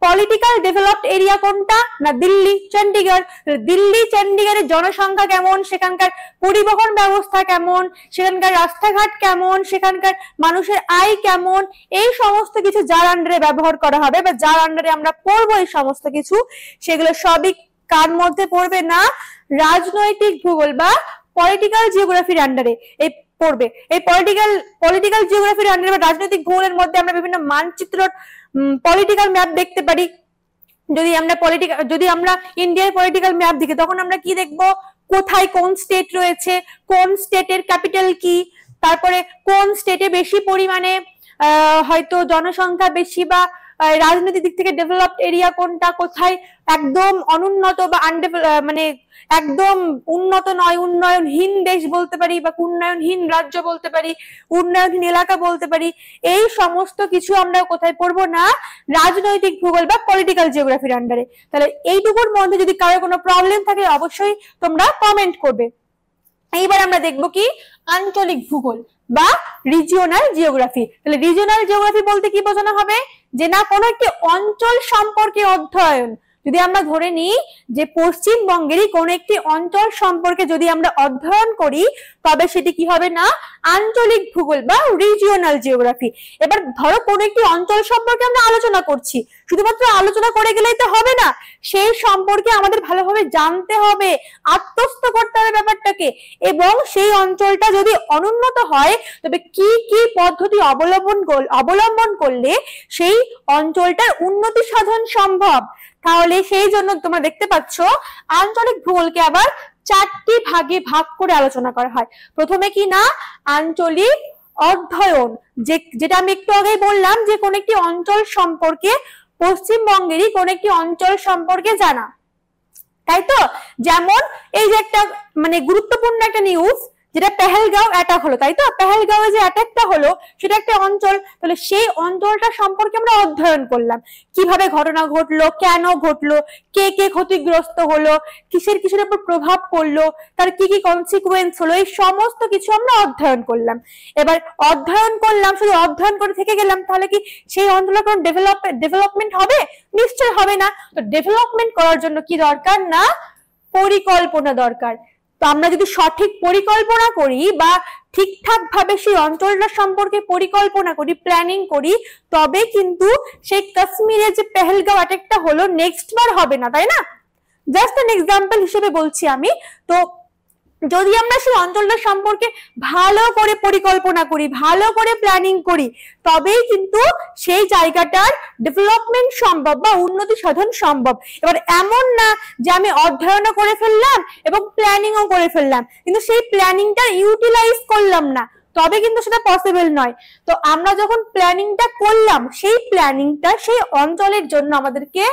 পলিটিক্যাল ডেভেলপড এরিয়া কোনটা না দিল্লি, চণ্ডীগড়। দিল্লি চণ্ডীগড়ের জনসংখ্যা কেমন, সেখানকার পরিবহন ব্যবস্থা কেমন, সেখানকার রাস্তাঘাট কেমন, সেখানকার মানুষের আয় কেমন, এই সমস্ত কিছু যার আন্ডারে ব্যবহার করা হবে বা যার আন্ডারে আমরা পড়বো এই সমস্ত কিছু, সেগুলো সবই কার মধ্যে পড়বে না রাজনৈতিক ভূগোল বা পলিটিক্যাল জিওগ্রাফির আন্ডারে এই পড়বে। এই পলিটিক্যাল জিওগ্রাফির আন্ডারে বা রাজনৈতিক ভূগোলের মধ্যে আমরা বিভিন্ন মানচিত্র, পলিটিক্যাল ম্যাপ দেখতে পারি। যদি আমরা ইন্ডিয়ার পলিটিক্যাল ম্যাপ দেখি তখন আমরা কি দেখবো, কোথায় কোন স্টেট রয়েছে, কোন স্টেটের ক্যাপিটাল কি, তারপরে কোন স্টেটে বেশি পরিমাণে হয়তো জনসংখ্যা বেশি বা রাজনৈতিক দিক থেকে ডেভেলপড এরিয়া কোনটা, কোথায় একদম অনুন্নত বা মানে একদম উন্নত নয়, উন্নয়নহীন দেশ বলতে পারি বা উন্নয়নহীন রাজ্য বলতে পারি, উন্নয়নহীন এলাকা বলতে পারি। এই সমস্ত কিছু আমরা কোথায় পড়বো না রাজনৈতিক ভূগোল বা পলিটিক্যাল জিওগ্রাফির আন্ডারে। তাহলে এইটুকুর মধ্যে যদি কারো কোনো প্রবলেম থাকে অবশ্যই তোমরা কমেন্ট করবে। এইবার আমরা দেখবো কি আঞ্চলিক ভূগোল বা রিজিওনাল জিওগ্রাফি। তাহলে রিজিওনাল জিওগ্রাফি বলতে কি বোঝানো হবে, যে না কোনো একটি অঞ্চল সম্পর্কে অধ্যয়ন। যদি আমরা ধরে নিই যে পশ্চিমবঙ্গেরই কোন একটি অঞ্চল সম্পর্কে যদি আমরা অধ্যয়ন করি তবে সেটি কি হবে না আঞ্চলিক ভূগোল বা রিজিওনাল জিওগ্রাফি। এবার ধরো কোন একটি অঞ্চল সম্পর্কে আমরা আলোচনা করছি, শুধুমাত্র আলোচনা করে গেলেই তো হবে না, সেই সম্পর্কে আমাদের ভালোভাবে জানতে হবে, আত্মস্থ করতে হবে ব্যাপারটাকে, এবং সেই অঞ্চলটা যদি অনুন্নত হয় তবে কি কি পদ্ধতি অবলম্বন করলে সেই অঞ্চলটার উন্নতি সাধন সম্ভব। তাহলে সেই জন্য তোমরা দেখতে পাচ্ছ আঞ্চলিক ভূগোলকে আবার 4টি ভাগে ভাগ করে আলোচনা করা হয়। প্রথমে কি না আঞ্চলিক অধ্যয়ন, যেটা আমি একটু আগেই বললাম যে কোন একটি অঞ্চল সম্পর্কে, পশ্চিমবঙ্গেরই কোন একটি অঞ্চল সম্পর্কে জানা, তাই তো। যেমন এই যে একটা মানে গুরুত্বপূর্ণ একটা নিউজ, যেটা পেহেলগাঁও অ্যাটাক হলো, তাই তো। পেহেলগাঁওয়ে যে অ্যাটাকটা হলো সেটা একটা অঞ্চল, তাহলে সেই অঞ্চলটা সম্পর্কে আমরা অধ্যয়ন করলাম, কিভাবে ঘটনা ঘটলো, কেন ঘটলো, কে কে ক্ষতিগ্রস্ত হলো, কিসের উপর প্রভাব পড়লো, তার কি কি কনসিকুয়েন্স হলো, এই সমস্ত কিছু আমরা অধ্যয়ন করলাম। এবার অধ্যয়ন করলাম, শুধু অধ্যয়ন করে থেকে গেলাম, তাহলে কি সেই অঞ্চলের কোনো ডেভেলপমেন্ট হবে? নিশ্চয় হবে না। তো ডেভেলপমেন্ট করার জন্য কি দরকার না পরিকল্পনা দরকার। তো আমরা যদি সঠিক পরিকল্পনা করি বা ঠিকঠাক ভাবে সেই অঞ্চলটা সম্পর্কে পরিকল্পনা করি, প্ল্যানিং করি, তবে কিন্তু সেই কাশ্মীরে যে পেহেলগাঁও অ্যাটাকটা হলো নেক্সট বার হবে না, তাই না। জাস্ট এন এক্সাম্পল হিসেবে বলছি আমি। তো যদি আমরা সেই অঞ্চলটা সম্পর্কে ভালো করে পরিকল্পনা করি, ভালো করে প্ল্যানিং করি, তবেই কিন্তু সেই জায়গাটার ডেভেলপমেন্ট সম্ভব বা উন্নতি সাধন সম্ভব। এবার এমন না যে আমি অধ্যয়নও করে ফেললাম এবং প্ল্যানিংও করে ফেললাম, কিন্তু সেই প্ল্যানিংটা ইউটিলাইজ করলাম না, তবে কিন্তু সেটা পসিবল নয়। তো আমরা যখন প্ল্যানিংটা করলাম, সেই প্ল্যানিংটা সেই অঞ্চলের জন্য আমাদেরকে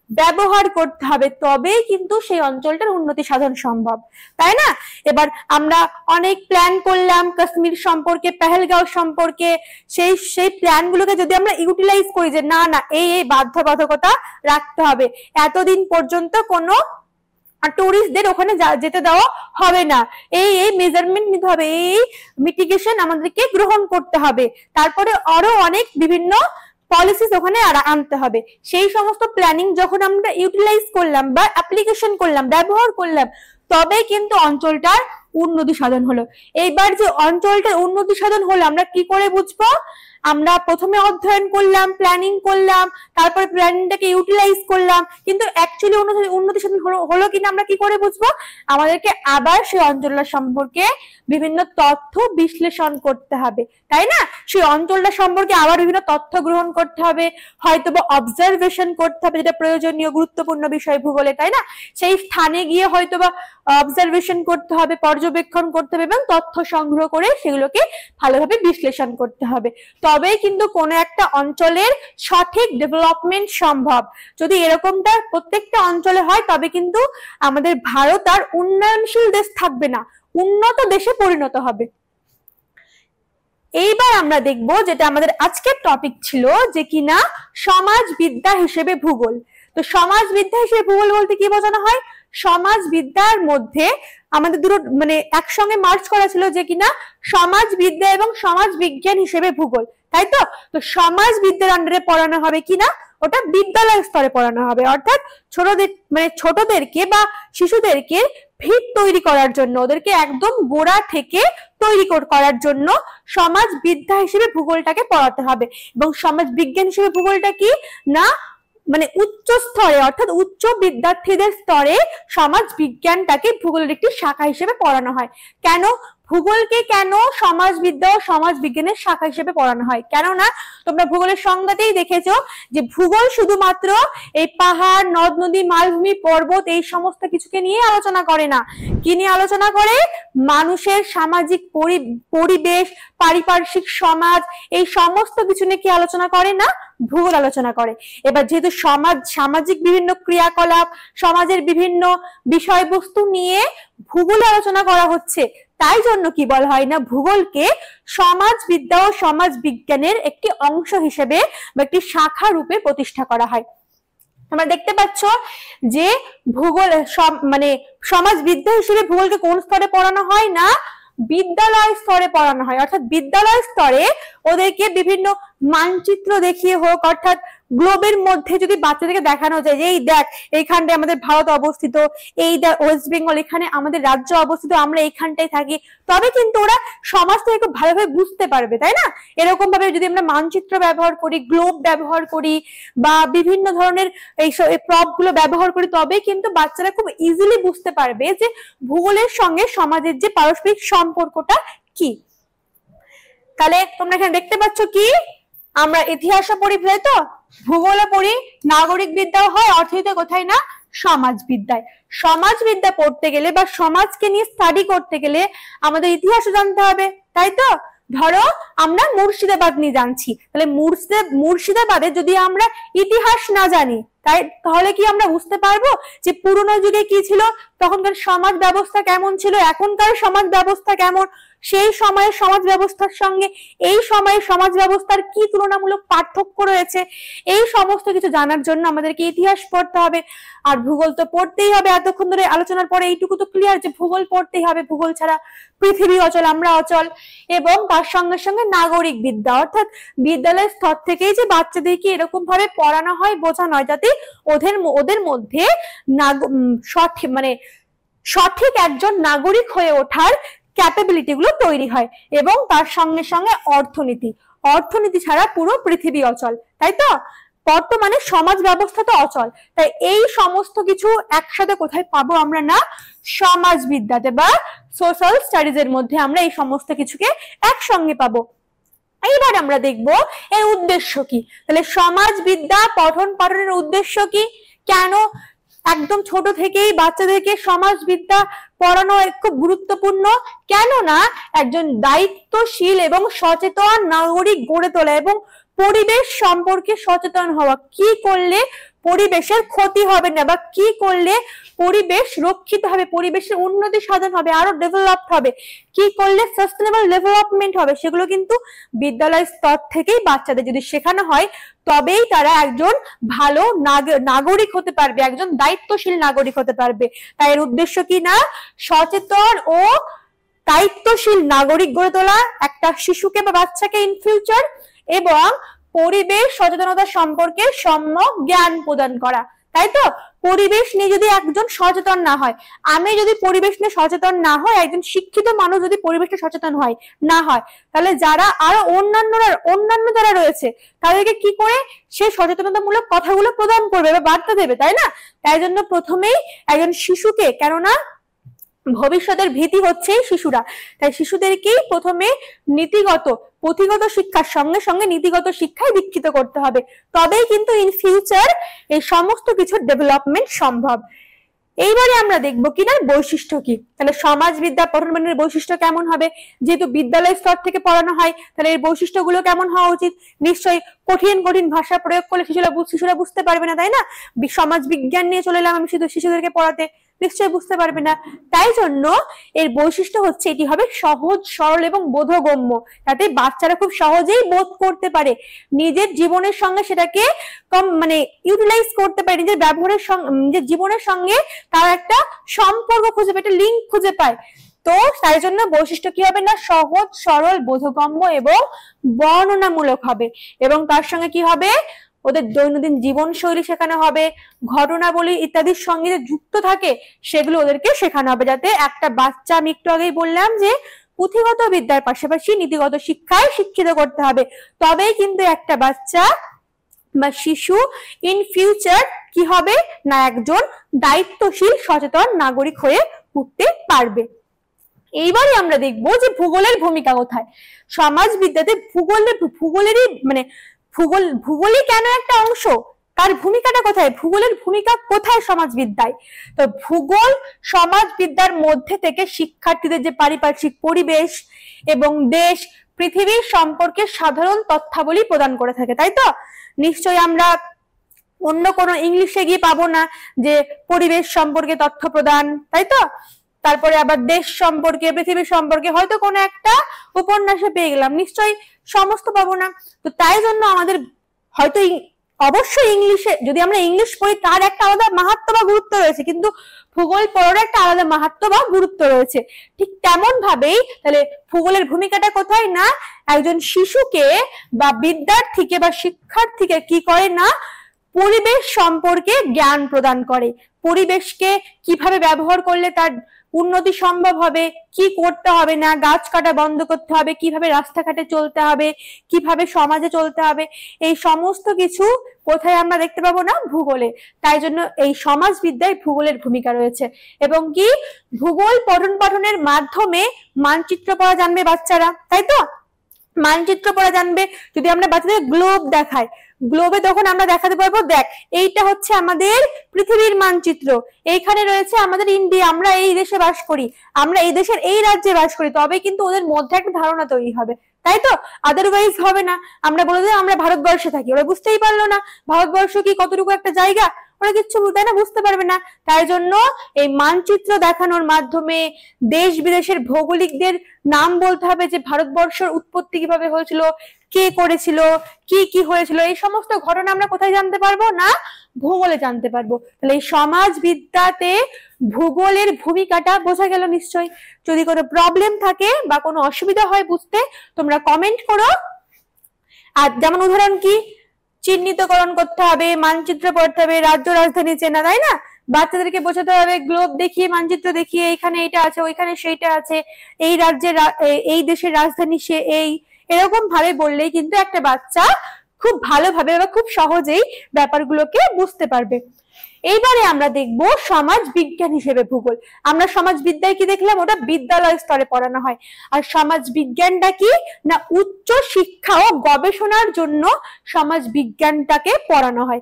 ব্যবহার করতে হবে, তবেই কিন্তু সেই অঞ্চলটার উন্নতি সাধন সম্ভব, তাই না। এবার আমরা অনেক প্ল্যান করলাম কাশ্মীর সম্পর্কে, পেহেলগাঁও সম্পর্কে, সেই প্ল্যানগুলোকে যদি আমরা ইউটিলাইজ করি যে না না এই বাধ্যবাধকতা রাখতে হবে, এতদিন পর্যন্ত কোনো টুরিস্টদের ওখানে যেতে দেওয়া হবে না, এই মেজারমেন্ট নিতে হবে, এই মিটিগেশন আমাদেরকে গ্রহণ করতে হবে, তারপরে আরো অনেক বিভিন্ন পলিসিস ওখানে আনতে হবে। সেই সমস্ত প্ল্যানিং যখন আমরা ইউটিলাইজ করলাম বা অ্যাপ্লিকেশন করলাম, ব্যবহার করলাম, তবে কিন্তু অঞ্চলটার উন্নতি সাধন হলো। এইবার যে অঞ্চলটার উন্নতি সাধন হলো আমরা কি করে বুঝবো? আমরা প্রথমে অধ্যয়ন করলাম, প্ল্যানিং করলাম, তারপরে প্ল্যানিংটাকে ইউটিলাইজ করলাম, কিন্তু অ্যাকচুয়ালি উন্নতি সাধন হলো কিনা আমরা কি করে বুঝবো? আমাদেরকে আবার সেই অঞ্চলটা সম্পর্কে বিভিন্ন তথ্য বিশ্লেষণ করতে হবে, তাই না। সেই অঞ্চলটা সম্পর্কে আবার বিভিন্ন তথ্য গ্রহণ করতে হবে, হয়তো বা অবজারভেশন করতে হবে, যেটা প্রয়োজনীয় গুরুত্বপূর্ণ বিষয় ভূগোলে, তাই না। সেই স্থানে গিয়ে হয়তো বা অবজারভেশন করতে হবে, পর্যবেক্ষণ করতে হবে এবং তথ্য সংগ্রহ করে সেগুলোকে ভালোভাবে বিশ্লেষণ করতে হবে, তবেই কিন্তু কোনো একটা অঞ্চলের সঠিক ডেভেলপমেন্ট সম্ভব। যদি এরকমটা প্রত্যেকটা অঞ্চলে হয় তবে কিন্তু আমাদের ভারত আর উন্নয়নশীল দেশ থাকবে না, উন্নত দেশে পরিণত হবে। এইবার আমরা দেখব যেটা আমাদের আজকের টপিক ছিল, যে কিনা সমাজবিদ্যা হিসেবে ভূগোল। তো সমাজবিদ্যা হিসেবে ভূগোল বলতে কি বোঝানো হয়? সমাজবিদ্যার মধ্যে আমাদের দুটো মানে একসঙ্গে মার্চ করা ছিল, যে কিনা সমাজবিদ্যা এবং সমাজ বিজ্ঞান হিসেবে ভূগোল, তাই তো? তো সমাজবিদ্যার আন্ডারে পড়ানো হবে কিনা, ওটা বিদ্যালয় স্তরে পড়ানো হবে, অর্থাৎ ছোটদেরকে বা শিশুদেরকে ভিত তৈরি করার জন্য, ওদেরকে একদম গোড়া থেকে তৈরি করার জন্য সমাজবিদ্যা হিসেবে ভূগোলটাকে পড়াতে হবে। এবং সমাজ বিজ্ঞান হিসেবে ভূগোলটা কি না, মানে উচ্চ স্তরে অর্থাৎ উচ্চ বিদ্যার্থীদের স্তরে সমাজ বিজ্ঞানটাকে ভূগোলের একটি শাখা হিসেবে পড়ানো হয়। কেন ভূগোলকে কেন সমাজবিদ্যা ও সমাজ বিজ্ঞানের শাখা হিসেবে পড়ানো হয়? কেননা তোমরা ভূগোলের সংজ্ঞাতেই দেখেছো যে ভূগোল শুধুমাত্র এই পাহাড়, নদ নদী, মালভূমি, পর্বত এই সমস্ত কিছুকে নিয়ে আলোচনা করে না। কি নিয়ে আলোচনা করে? মানুষের সামাজিক পরিবেশ, পারিপার্শ্বিক সমাজ, এই সমস্ত কিছু নিয়ে কি আলোচনা করে না, ভূগোল আলোচনা করে। এবার যেহেতু সামাজিক বিভিন্ন ক্রিয়াকলাপ, সমাজের বিভিন্ন বিষয়বস্তু নিয়ে ভূগোল আলোচনা করা হচ্ছে, তাই জন্য কি বলা হয় না, ভূগোলকে সমাজবিদ্যা ও সমাজ বিজ্ঞানের একটি অংশ হিসেবে বা একটি শাখা রূপে প্রতিষ্ঠা করা হয়। তোমরা দেখতে পাচ্ছ যে ভূগোল মানে সমাজবিদ্যা হিসেবে ভূগোলকে কোন স্তরে পড়ানো হয় না, বিদ্যালয় স্তরে পড়ানো হয়। অর্থাৎ বিদ্যালয় স্তরে ওদেরকে বিভিন্ন মানচিত্র দেখিয়ে হোক, অর্থাৎ গ্লোবের মধ্যে যদি বাচ্চাদেরকে দেখানো যায় যে এই দেখ এইখানটায় আমাদের ভারত অবস্থিত, এই দেখ ওয়েস্ট বেঙ্গল এখানে আমাদের রাজ্য অবস্থিত, আমরা এইখানটায় থাকি, তবে কিন্তু ওরা সমাজটাকে খুব ভালোভাবে বুঝতে পারবে, তাই না? এরকম ভাবে যদি আমরা মানচিত্র ব্যবহার করি, গ্লোব ব্যবহার করি বা বিভিন্ন ধরনের এই প্রপ গুলো ব্যবহার করি, তবে কিন্তু বাচ্চারা খুব ইজিলি বুঝতে পারবে যে ভূগোলের সঙ্গে সমাজের যে পারস্পরিক সম্পর্কটা কি। তাহলে তোমরা এখানে দেখতে পাচ্ছ কি, আমরা ইতিহাসও পড়ি, তাই তো? ভূগোলও পড়ি, নাগরিক বিদ্যাও হয়, অর্থনীতি কোথায় না, সমাজবিদ্যায়। সমাজবিদ্যা পড়তে গেলে বা সমাজকে নিয়ে স্টাডি করতে গেলে আমাদের ইতিহাসও জানতে হবে, তাই তো? ধরো আমরা মুর্শিদাবাদ নিয়ে জানছি, তাহলে মুর্শিদাবাদে যদি আমরা ইতিহাস না জানি, তাহলে কি আমরা বুঝতে পারবো যে পুরোনো যুগে কি ছিল, তখনকার সমাজ ব্যবস্থা কেমন ছিল, এখনকার সমাজ ব্যবস্থা কেমন, সেই সময়ের সমাজ ব্যবস্থার সঙ্গে এই সময়ের সমাজ ব্যবস্থার কি তুলনামূলক পার্থক্য রয়েছে, এই সমস্ত কিছু জানার জন্য আমাদেরকে ইতিহাস পড়তে হবে। আর ভূগোল তো পড়তেই হবে। এতক্ষণ ধরে আলোচনার পরে এইটুকু তো ক্লিয়ার যে ভূগোল পড়তেই হবে, ভূগোল ছাড়া পৃথিবী অচল, আমরা অচল। এবং তার সঙ্গে সঙ্গে নাগরিক বিদ্যা, অর্থাৎ বিদ্যালয়ের স্তর থেকেই যে বাচ্চাদেরকে এরকম ভাবে পড়ানো হয়, বোঝানো হয়, যাতে ওদের মধ্যে সঠিক একজন নাগরিক হয়ে ওঠার ক্যাপাবিলিটি গুলো তৈরি হয়। এবং তার সঙ্গে সঙ্গে অর্থনীতি ছাড়া পুরো পৃথিবী অচল, তাই তো? বর্তমানে সমাজ ব্যবস্থা তো অচল, তাই এই সমস্ত কিছু একসাথে কোথায় পাবো আমরা না, সমাজবিদ্যাতে বা সোশ্যাল স্টাডিজ এর মধ্যে আমরা এই সমস্ত কিছুকে একসঙ্গে পাবো। এইবার আমরা দেখব এর উদ্দেশ্য কি। তাহলে সমাজবিদ্যা পঠন পাঠনের উদ্দেশ্য কি, কেন একদম ছোট থেকেই বাচ্চাদেরকে সমাজবিদ্যা পড়ানো খুব গুরুত্বপূর্ণ? কেননা একজন দায়িত্বশীল এবং সচেতন নাগরিক গড়ে তোলা এবং পরিবেশ সম্পর্কে সচেতন হওয়া, কি করলে পরিবেশের ক্ষতি হবে না বা কি করলে পরিবেশ রক্ষিত হবে, পরিবেশের উন্নতি সাধন হবে, আরো ডেভেলপড হবে, কি করলে সাস্টেনেবল ডেভেলপমেন্ট হবে, সেগুলো কিন্তু বিদ্যালয় স্তর থেকেই বাচ্চাদের যদি শেখানো হয়, তবেই তারা একজন ভালো নাগরিক হতে পারবে, একজন দায়িত্বশীল নাগরিক হতে পারবে। তাই এর উদ্দেশ্য কি না, সচেতন ও দায়িত্বশীল নাগরিক গড়ে তোলা একটা শিশুকে বা বাচ্চাকে ইন ফিউচার, এবং পরিবেশ সচেতনতা সম্পর্কে সম্যক জ্ঞান প্রদান করা, তাই তো? পরিবেশ নিয়ে যদি একজন সচেতন না হয়, আমি যদি পরিবেশ নিয়ে সচেতন না হয়, একজন শিক্ষিত মানুষ যদি পরিবেশে সচেতন না হয়, তাহলে যারা আরো অন্যান্য যারা রয়েছে তাদেরকে কি করে সে সচেতনতামূলক কথাগুলো প্রদান করবে বা বার্তা দেবে, তাই না? তাই জন্য প্রথমেই একজন শিশুকে, কেননা ভবিষ্যতের ভীতি হচ্ছে শিশুরা, তাই শিশুদেরকেই প্রথমে পুঁথিগত শিক্ষার সঙ্গে সঙ্গে নীতিগত শিক্ষায় দীক্ষিত করতে হবে, তবেই কিন্তু ইন ফিউচার এই সমস্ত কিছুর ডেভেলপমেন্ট সম্ভব। এইবারে আমরা দেখবো কিনা বৈশিষ্ট্য কি। তাহলে সমাজবিদ্যা পঠন পাঠনের বৈশিষ্ট্য কেমন হবে, যেহেতু বিদ্যালয় স্তর থেকে পড়ানো হয়, তাহলে এর বৈশিষ্ট্যগুলো কেমন হওয়া উচিত? নিশ্চয়ই কঠিন ভাষা প্রয়োগ করলে শিশুরা বুঝতে পারবে না, তাই না? সমাজ বিজ্ঞান নিয়ে চলে এলাম আমি শিশুদেরকে পড়াতে, নিশ্চয়ই বুঝতে পারবে না। তাই জন্য এর বৈশিষ্ট্য হচ্ছে এটি হবে সহজ, সরল এবং বোধগম্য, যাতে বাচ্চারা খুব সহজেই বোধ করতে পারে, নিজের জীবনের সঙ্গে সেটাকে মানে ইউটিলাইজ করতে পারে, নিজের ব্যবহারের সঙ্গে, নিজের জীবনের সঙ্গে তার একটা সম্পর্ক খুঁজে পায়, একটা লিঙ্ক খুঁজে পায়। তো তাই জন্য বৈশিষ্ট্য কি হবে না, সহজ, সরল, বোধগম্য এবং বর্ণনামূলক হবে। এবং তার সঙ্গে কি হবে, ওদের দৈনন্দিন জীবনশৈলী শেখানো হবে, ঘটনাবলী ইত্যাদির সঙ্গে যুক্ত থাকে সেগুলো ওদেরকে শেখানো হবে, যাতে একটা বাচ্চা, আমি একটু আগেই বললাম যে পুঁথিগত বিদ্যার পাশাপাশি নীতিগত শিক্ষায় শিক্ষিত করতে হবে, তবেই কিন্তু একটা বাচ্চা বা শিশু ইন ফিউচার কি হবে না, একজন দায়িত্বশীল সচেতন নাগরিক হয়ে উঠতে পারবে। এইবারে আমরা দেখবো যে ভূগোলের ভূমিকা কোথায়। সমাজবিদ্যাতে ভূগোলেরই মানে ভূগোলই কেন একটা অংশ, তার ভূমিকাটা কোথায়, ভূগোলের ভূমিকা কোথায় সমাজবিদ্যায়? তো ভূগোল সমাজবিদ্যার মধ্যে থেকে শিক্ষার্থীদের যে পারিপার্শ্বিক পরিবেশ এবং দেশ, পৃথিবীর সম্পর্কে সাধারণ তথ্যাবলী প্রদান করে থাকে, তাই তো? নিশ্চয়ই আমরা অন্য কোনো ইংলিশে গিয়ে পাবো না যে পরিবেশ সম্পর্কে তথ্য প্রদান, তাই তো? তারপরে আবার দেশ সম্পর্কে, পৃথিবী সম্পর্কে হয়তো কোনো একটা উপন্যাসে পেয়ে গেলাম, নিশ্চয়ই সমস্ত পাবো না। তো তাই জন্য আমাদের হয়তো অবশ্যই ইংলিশে, যদি আমরা ইংলিশ পড়ি তার একটা আলাদা মাহাত্ম্য বা গুরুত্ব রয়েছে, কিন্তু ভূগোল পড়ার একটা আলাদা মাহাত্ম্য বা গুরুত্ব রয়েছে। ঠিক তেমন ভাবেই তাহলে ভূগোলের ভূমিকাটা কোথায় না, একজন শিশুকে বা বিদ্যার্থীকে বা শিক্ষার্থীকে কি করে না, পরিবেশ সম্পর্কে জ্ঞান প্রদান করে, পরিবেশকে কিভাবে ব্যবহার করলে তার উন্নতি সম্ভব হবে, কি করতে হবে না, গাছ কাটা বন্ধ করতে হবে, কিভাবে রাস্তাঘাটে চলতে হবে, কিভাবে সমাজে চলতে হবে, এই সমস্ত কিছু কোথায় আমরা দেখতে পাবো না, ভূগোলে। তাই জন্য এই সমাজবিদ্যায় ভূগোলের ভূমিকা রয়েছে। এবং কি ভূগোল পঠন পাঠনের মাধ্যমে মানচিত্র পড়া জানবে বাচ্চারা, তাই তো? মানচিত্র পড়া জানবে। যদি আমরা বাচ্চাদের গ্লোব দেখাই, গ্লোবে তখন আমরা দেখাতে পারবো, দেখ এইটা হচ্ছে আমাদের পৃথিবীর মানচিত্র, এইখানে রয়েছে আমাদের ইন্ডিয়া, আমরা এই দেশে বাস করি, আমরা এই দেশের এই রাজ্যে বাস করি, তবে কিন্তু ওদের মধ্যে একটা ধারণা তৈরি হবে, তাই তো? আদারওয়াইজ হবে না। আমরা বলে দিই আমরা ভারতবর্ষে থাকি, ওরা বুঝতেই পারলো না ভারতবর্ষ কি কতটুকু একটা জায়গা, ওরা কিচ্ছু তাই না, বুঝতে পারবে না। তাই জন্য এই মানচিত্র দেখানোর মাধ্যমে দেশ বিদেশের ভৌগোলিকদের নাম বলতে হবে, যে ভারতবর্ষের উৎপত্তি কিভাবে হয়েছিল, কে করেছিল, কি কি হয়েছিল, এই সমস্ত ঘটনা আমরা কোথায় জানতে পারবো না, ভূগোলে জানতে পারবো। তাহলে এই সমাজবিদ্যাতে ভূগোলের ভূমিকাটা বোঝা গেল নিশ্চয়ই। যদি কোনো প্রবলেম থাকে বা কোনো অসুবিধা হয় বুঝতে, তোমরা কমেন্ট করো। আর যেমন উদাহরণ কি, চিহ্নিতকরণ করতে হবে, মানচিত্র পড়তে হবে, রাজ্য রাজধানী চেনা, তাই না? বাচ্চাদেরকে বোঝাতে হবে গ্লোব দেখিয়ে, মানচিত্র দেখিয়ে, এখানে এইটা আছে, ওইখানে সেইটা আছে, এই রাজ্যের এই দেশের রাজধানী সে এই, এরকম ভাবে বললেই কিন্তু একটা বাচ্চা খুব ভালোভাবে বা খুব সহজেই ব্যাপারগুলোকে বুঝতে পারবে। এইবারে আমরা দেখব সমাজ বিজ্ঞান হিসেবে ভূগোল। আমরা সমাজ বিদ্যায় কি দেখলাম, ওটা বিদ্যালয় স্তরে পড়ানো হয়। আর সমাজ বিজ্ঞানটা কি না, উচ্চ শিক্ষা ও গবেষণার জন্য সমাজ বিজ্ঞানটাকে পড়ানো হয়,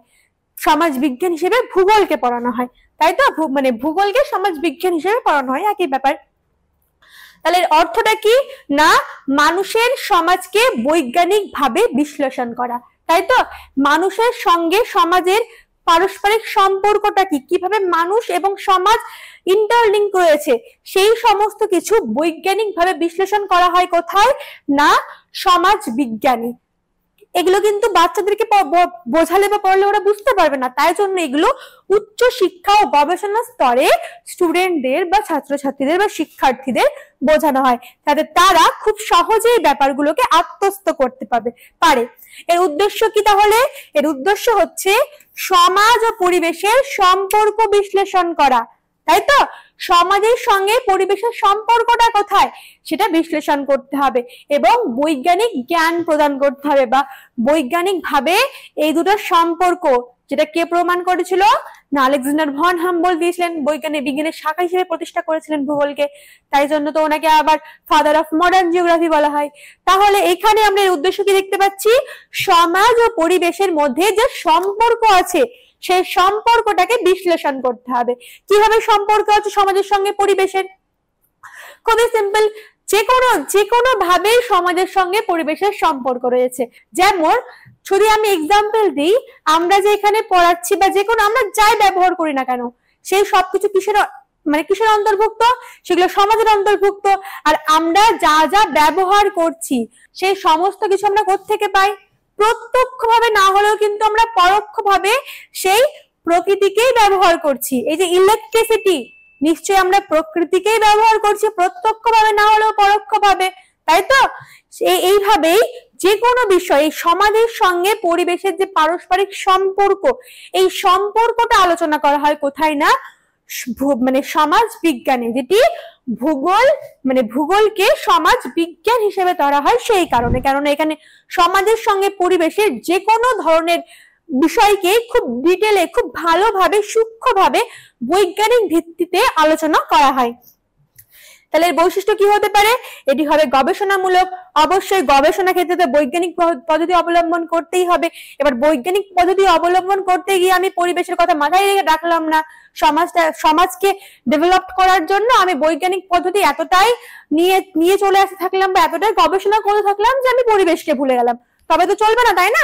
সমাজ বিজ্ঞান হিসেবে ভূগোলকে পড়ানো হয়, তাই তো? মানে ভূগোলকে সমাজ বিজ্ঞান হিসেবে পড়ানো হয়, একই ব্যাপার। তাহলে অর্থটা কি না, মানুষের সমাজকে বৈজ্ঞানিক ভাবে বিশ্লেষণ করা, তাই তো? মানুষের সঙ্গে সমাজের পারস্পরিক সম্পর্কটা কি, কিভাবে মানুষ এবং সমাজ ইন্টারলিঙ্ক রয়েছে, সেই সমস্ত কিছু বৈজ্ঞানিক ভাবে বিশ্লেষণ করা হয় কোথায় না, সমাজ বিজ্ঞানে। এগুলো কিন্তু বাচ্চাদেরকে বোঝালে বা পড়লে ওরা বুঝতে পারবে না, তাই জন্য এগুলো উচ্চ শিক্ষা ও গবেষণা স্তরে স্টুডেন্টদের বা ছাত্রছাত্রীদের বা শিক্ষার্থীদের বোঝানো হয়, যাতে তারা খুব সহজেই ব্যাপারগুলোকে আত্মস্থ করতে পারে। এর উদ্দেশ্য কি তাহলে? এর উদ্দেশ্য হচ্ছে সমাজ ও পরিবেশের সম্পর্ক বিশ্লেষণ করা, তাই তো? সমাজের সঙ্গে পরিবেশের সম্পর্কটা কোথায় সেটা বিশ্লেষণ করতে হবে এবং বৈজ্ঞানিক জ্ঞান প্রদান করতে হবে, বা বৈজ্ঞানিক ভাবে এই দুটোর সম্পর্ক, যেটা কে প্রমাণ করেছিল না, আলেকজান্ডার ভন হাম্বোল্ট দিয়েছিলেন, বিজ্ঞানের শাখা হিসেবে প্রতিষ্ঠা করেছিলেন ভূগোলকে, তাই জন্য তো ওনাকে আবার ফাদার অফ মডার্ন জিওগ্রাফি বলা হয়। তাহলে এখানে আমরা এর উদ্দেশ্য কি দেখতে পাচ্ছি, সমাজ ও পরিবেশের মধ্যে যে সম্পর্ক আছে সেই সম্পর্কটাকে বিশ্লেষণ করতে হবে। কিভাবে সম্পর্ক আছে সমাজের সঙ্গে পরিবেশের? খুবই সিম্পল, যে কোনো ভাবে সমাজের সঙ্গে পরিবেশের সম্পর্ক রয়েছে। যেমন যদি আমি এক্সাম্পল দিই, আমরা যে এখানে পড়াচ্ছি বা যে কোনো আমরা যাই ব্যবহার করি না কেন, সেই সবকিছু কিসের মানে কিসের অন্তর্ভুক্ত, সেগুলো সমাজের অন্তর্ভুক্ত। আর আমরা যা যা ব্যবহার করছি সেই সমস্ত কিছু আমরা কোত্থেকে পাই? প্রত্যক্ষভাবে না হলেও কিন্তু আমরা পরোক্ষভাবে সেই প্রকৃতিকেই ব্যবহার করছি। এই যে ইলেকট্রিসিটি, নিশ্চয়ই আমরা প্রকৃতিকেই ব্যবহার করছি, প্রত্যক্ষভাবে না হলেও পরোক্ষভাবে, তাই তো? এইভাবেই যে কোনো বিষয় এই সমাজের সঙ্গে পরিবেশের যে পারস্পরিক সম্পর্ক, এই সম্পর্কটা আলোচনা করা হয় কোথায় না, মানে সমাজ বিজ্ঞানে, যেটি ভূগোল, মানে ভূগোলকে সমাজ বিজ্ঞান হিসেবে ধরা হয় সেই কারণে, কারণ এখানে সমাজের সঙ্গে পরিবেশের যে কোনো ধরনের বিষয়কে খুব ডিটেলে, খুব ভালোভাবে, সূক্ষ্মভাবে বৈজ্ঞানিক ভিত্তিতে আলোচনা করা হয়। তাহলে এর বৈশিষ্ট্য কি হতে পারে? এটি হবে গবেষণামূলক। অবশ্যই গবেষণা ক্ষেত্রে বৈজ্ঞানিক পদ্ধতি অবলম্বন করতেই হবে। এবার বৈজ্ঞানিক পদ্ধতি অবলম্বন করতে গিয়ে আমি পরিবেশের কথা মাথায় রেখে রাখলাম না, সমাজকে ডেভেলপ করার জন্য আমি বৈজ্ঞানিক পদ্ধতি এতটাই নিয়ে চলে আসতে থাকলাম বা এতটাই গবেষণা করে থাকলাম যে আমি পরিবেশকে ভুলে গেলাম, তবে তো চলবে না, তাই না?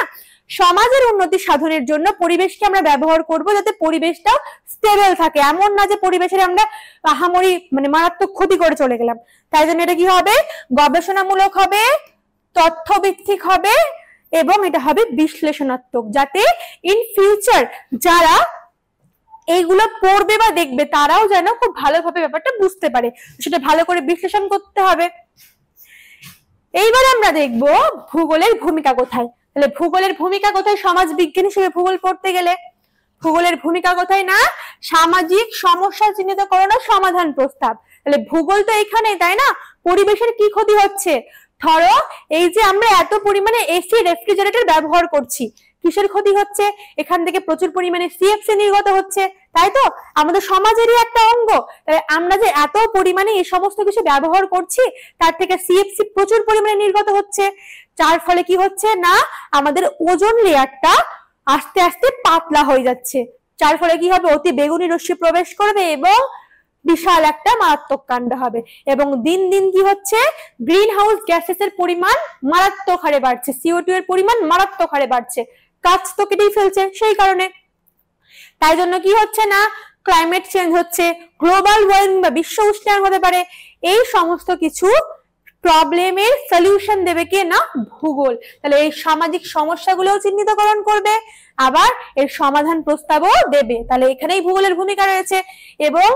সমাজের উন্নতি সাধনের জন্য পরিবেশকে আমরা ব্যবহার করব যাতে পরিবেশটাও স্টেবল থাকে, এমন না যে পরিবেশের আমরা আহামরি মানে মারাত্মক ক্ষতি করে চলে গেলাম। তাই জন্য এটা কি হবে? গবেষণামূলক হবে, তথ্যভিত্তিক হবে এবং এটা হবে বিশ্লেষণাত্মক, যাতে ইন ফিউচার যারা এইগুলো পড়বে বা দেখবে তারাও যেন খুব ভালোভাবে ব্যাপারটা বুঝতে পারে, সেটা ভালো করে বিশ্লেষণ করতে হবে। এইবার আমরা দেখব ভূগোলের ভূমিকা কোথায়। তাহলে ভূগোলের ভূমিকা কোথায় সমাজ বিজ্ঞান হিসেবে ভূগোল পড়তে গেলে? ভূগোলের ভূমিকা কোথায় না, সামাজিক সমস্যা চিহ্নিতকরণ ও সমাধান প্রস্তাব। তাহলে ভূগোল তো এখানে, তাই না? পরিবেশের কি ক্ষতি হচ্ছে? ধরো এই যে আমরা এত পরিমাণে এসি রেফ্রিজারেটর ব্যবহার করছি, কিসের ক্ষতি হচ্ছে? এখান থেকে প্রচুর পরিমাণে সিএফসি নির্গত হচ্ছে, তাই তো? আমাদের সমাজেরই একটা অঙ্গ। আমরা যে এত পরিমাণে এই সমস্ত কিছু ব্যবহার করছি তার থেকে সিএফসি প্রচুর পরিমাণে নির্গত হচ্ছে, যার ফলে কি হচ্ছে না, আমাদের ওজোন লেয়ারটা আস্তে আস্তে পাতলা হয়ে যাচ্ছে, যার ফলে কি হবে, অতি বেগুনি রশ্মি প্রবেশ করবে এবং বিশাল একটা মারাত্মক কাণ্ড হবে। এবং দিন দিন কি হচ্ছে, গ্রিন হাউস গ্যাসের পরিমাণ মারাত্মক হারে বাড়ছে, CO2 এর পরিমাণ মারাত্মক হারে বাড়ছে, গাছ তো কেটেই ফেলছে সেই কারণে। তাই জন্য কি হচ্ছে না, ক্লাইমেট চেঞ্জ হচ্ছে, গ্লোবাল ওয়ার্মিং বা বিশ্ব উষ্ণায়ন হতে পারে। এই সমস্ত কিছু প্রবলেমের সলিউশন দেবে কে না, ভূগোল। তাহলে এই সামাজিক সমস্যাগুলোও চিহ্নিতকরণ করবে, আবার এর সমাধান প্রস্তাবও দেবে। তাহলে এখানেই ভূগোলের ভূমিকা রয়েছে। এবং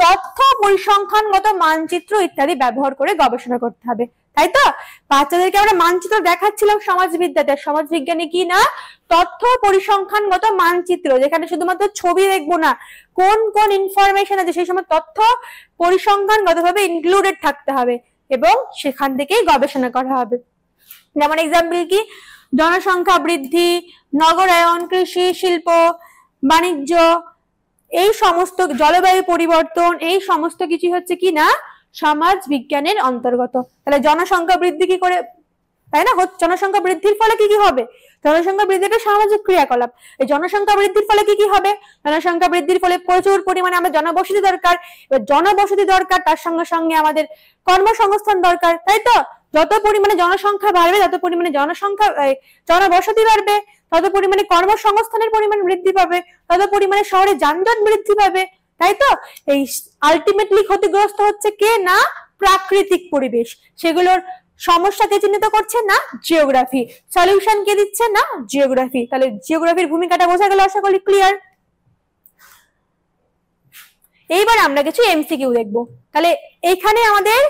তথ্য পরিসংখ্যানগত মানচিত্র ইত্যাদি ব্যবহার করে গবেষণা করতে হবে, তাই তো? বাচ্চাদেরকে আমরা মানচিত্র দেখাচ্ছিলাম সমাজবিদ্যাতে, সমাজবিজ্ঞানে কি না, তথ্য পরিসংখ্যানগত মানচিত্র, যেখানে শুধুমাত্র ছবি দেখবো না, কোন কোন ইনফরমেশন আছে সেই সময় তথ্য পরিসংখ্যানগত ভাবে ইনক্লুডেড থাকতে হবে এবং সেখান থেকেই গবেষণা করা হবে। যেমন এক্সাম্পল কি, জনসংখ্যা বৃদ্ধি, নগরায়ন, কৃষি, শিল্প, বাণিজ্য, এই সমস্ত, জলবায়ু পরিবর্তন, এই সমস্ত কিছু হচ্ছে কি না সমাজ বিজ্ঞানের অন্তর্গত। তাহলে জনসংখ্যা বৃদ্ধি কি করে, তাই না? জনসংখ্যা বৃদ্ধির ফলে কি কি হবে? জনসংখ্যা বৃদ্ধিটা সামাজিক ক্রিয়াকলাপ। এই জনসংখ্যা বৃদ্ধির ফলে কি কি হবে? জনসংখ্যা বৃদ্ধির ফলে প্রচুর পরিমাণে আমাদের জনবসতি দরকার। এবার জনবসতি দরকার, তার সঙ্গে সঙ্গে আমাদের কর্মসংস্থান দরকার, তাই তো? যত পরিমাণে জনসংখ্যা বাড়বে তত পরিমাণে জনবসতি বাড়বে, তত পরিমাণে কর্মসংস্থানের পরিমাণ বৃদ্ধি পাবে, তত পরিমাণে শহরে যানজট বৃদ্ধি পাবে, তাই তো? এই আলটিমেটলি ক্ষতিগ্রস্ত হচ্ছে কে না, প্রাকৃতিক পরিবেশ। সেগুলোর সমস্যাকে চিহ্নিত করছে না জিওগ্রাফি, সলিউশন কে দিচ্ছে না জিওগ্রাফি। তাহলে জিওগ্রাফির ভূমিকাটা বোঝা গেল, আশা করি ক্লিয়ার। এইবার আমরা কিছু এমসিকিউ দেখবো। তাহলে এখানে আমাদের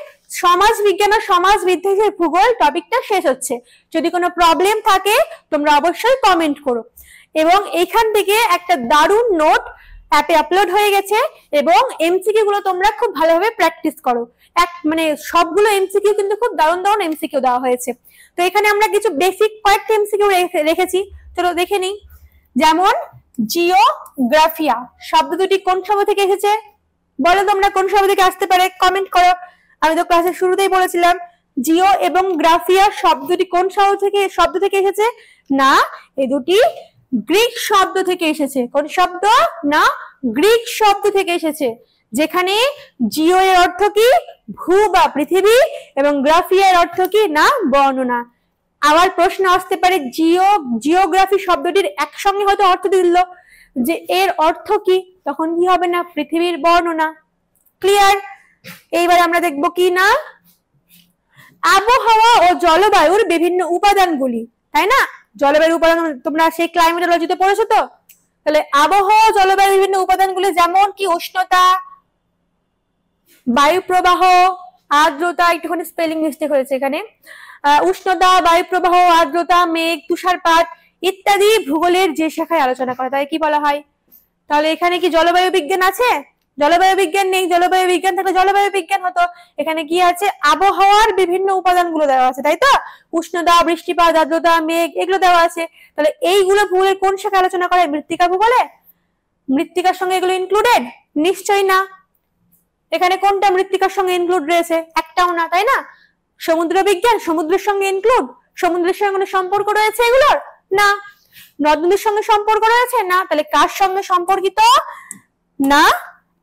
সমাজ বিজ্ঞান ও সমাজ বিজ্ঞানের ভূগোল টপিকটা শেষ হচ্ছে। যদি কোনো প্রবলেম থাকে তোমরা অবশ্যই কমেন্ট করো। এবং এখান থেকে একটা দারুণ নোট অ্যাপে আপলোড হয়ে গেছে এবং এমসিকিউ গুলো তোমরা খুব ভালোভাবে প্র্যাকটিস করো। মানে সবগুলো এমসিকিউ কিন্তু খুব দারুণ দারুণ এমসিকিউ দেওয়া হয়েছে। তো এখানে আমরা কিছু বেসিক কয়েকটা এমসিকিউ রেখেছি, চলো দেখে নিই। যেমন জিওগ্রাফিয়া শব্দ দুটি কোন শব্দ থেকে এসেছে? বলো তোমরা কোন শব্দ থেকে আসতে পারে, কমেন্ট করো। আমি তো ক্লাসের শুরুতেই বলেছিলাম জিও এবং গ্রাফিয়া শব্দটি কোন শব্দ থেকে এসেছে না, এই দুটি গ্রিক শব্দ থেকে এসেছে। কোন শব্দ না, গ্রিক শব্দ থেকে এসেছে। যেখানে জিও এর অর্থ কি, ভূ বা পৃথিবী, এবং গ্রাফিয়া এর অর্থ কি না, বর্ণনা। আবার প্রশ্ন আসতে পারে জিওগ্রাফি শব্দটির একসঙ্গে হয়তো অর্থ দিল যে এর অর্থ কি, তখন কি হবে না, পৃথিবীর বর্ণনা। ক্লিয়ার? এইবার আমরা দেখবো কি না, আবহাওয়া ও জলবায়ুর বিভিন্ন উপাদানগুলি, তাই না? জলবায়ুর উপাদান তোমরা সেই ক্লাইমেটোলজিতে পড়েছো তো? তাহলে আবহাওয়া জলবায়ুর বিভিন্ন উপাদানগুলি যেমন কি উষ্ণতা, বায়ু প্রবাহ, আর্দ্রতা, একটুখানি স্পেলিং মিস্টেক হয়েছে এখানে, উষ্ণতা, বায়ু প্রবাহ, আর্দ্রতা, মেঘ, তুষারপাত ইত্যাদি ভূগোলের যে শাখায় আলোচনা করা, তাই কি বলা হয়? তাহলে এখানে কি জলবায়ু বিজ্ঞান আছে? জলবায়ু বিজ্ঞান নেই। জলবায়ু বিজ্ঞান থাকলে জলবায়ু বিজ্ঞান হতো। এখানে কি আছে? আবহাওয়ার বিভিন্ন উপাদানগুলো দেওয়া আছে, তাই তো? উষ্ণতা, বৃষ্টিপাত, আর্দ্রতা, মেঘ এগুলো দেওয়া আছে। তাহলে এইগুলো ভূগোলের কোন শাখায় আলোচনা করা হয়? মৃত্তিকা ভূগোলে? মৃত্তিকার সঙ্গে এগুলো ইনক্লুডেড? নিশ্চয়ই না। এখানে কোনটা মৃত্তিকার সঙ্গে ইনক্লুড রয়েছে? একটাও না, তাই না? সমুদ্র বিজ্ঞান সমুদ্রের সঙ্গে ইনক্লুড? সমুদ্রের সঙ্গে কোনো সম্পর্ক রয়েছে এগুলোর? না। নদ নদীর সঙ্গে সম্পর্ক রয়েছে? না। তাহলে কার সঙ্গে সম্পর্কিত? না,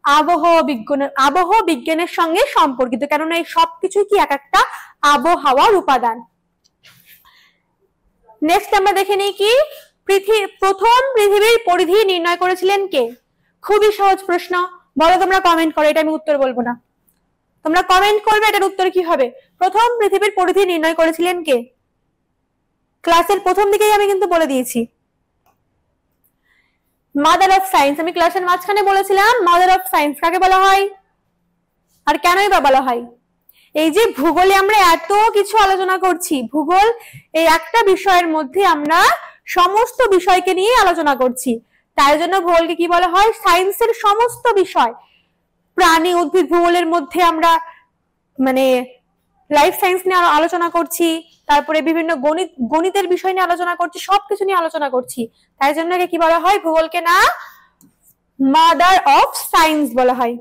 আবহাওয়া বিজ্ঞানের সঙ্গে সম্পর্কিত, কেননা এই সবকিছু কি এক একটা আবহাওয়ার উপাদান। নেক্সট আমরা দেখে নিই কি, প্রথম পৃথিবীর পরিধি নির্ণয় করেছিলেন কে? খুবই সহজ প্রশ্ন, বলো তোমরা কমেন্ট করো, এটা আমি উত্তর বলবো না, তোমরা কমেন্ট করবে এটার উত্তর কি হবে। প্রথম পৃথিবীর পরিধি নির্ণয় করেছিলেন কে? ক্লাসের প্রথম দিকেই আমি কিন্তু বলে দিয়েছি, মাদার অফ সায়েন্স। আমি ক্লাসের মাঝখানে বলেছিলাম মাদার অফ সায়েন্স কাকে বলা হয়, আর কেনই বা বলা হয়? এই যে ভূগোলে আমরা এত কিছু আলোচনা করছি, ভূগোল এই একটা বিষয়ের মধ্যে আমরা সমস্ত বিষয়কে নিয়ে আলোচনা করছি, তাই জন্য ভূগোলকে কি বলা হয়? সায়েন্সের সমস্ত বিষয়। প্রাণী, উদ্ভিদ ভূগোলের মধ্যে আমরা মানে লাইফ সায়েন্স নিয়ে আলোচনা করছি, তারপরে বিভিন্ন গণিতের বিষয় নিয়ে আলোচনা করছি, সবকিছু নিয়ে আলোচনা করছি, তাই জন্য কি বলা হয়? ভূগোলকে না মাদার অফ সায়েন্স বলা হয়।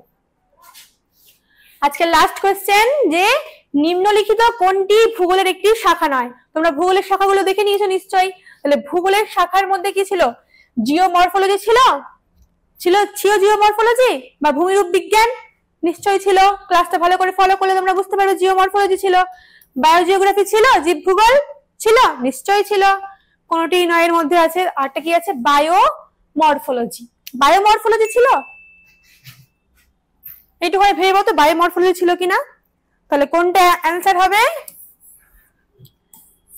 আজকে লাস্ট কোয়েশ্চেন, যে নিম্নলিখিত কোনটি ভূগোলের একটি শাখা নয়? তোমরা ভূগোলের শাখাগুলো দেখে নিয়েছো নিশ্চয়ই। তাহলে ভূগোলের শাখার মধ্যে কি ছিল? জিওমরফোলজি ছিল, জিওমরফোলজি বা ভূমিরূপ বিজ্ঞান নিশ্চয়ই ছিল। ক্লাসটা ভালো করে ফলো করলে তোমরা বুঝতে পারবে জিওমরফোলজি ছিল। বায়োজিওগ্রাফি ছিল, জীব ভূগোল ছিল, নিশ্চয়ই ছিল। কোনটি নয়ের মধ্যে আছে? আরটা কি আছে? বায়োমরফোলজি। বায়োমরফোলজি ছিল, এইটুকু ভেবে বলতো বায়োমরফোলজি ছিল কিনা। তাহলে কোনটা অ্যান্সার হবে?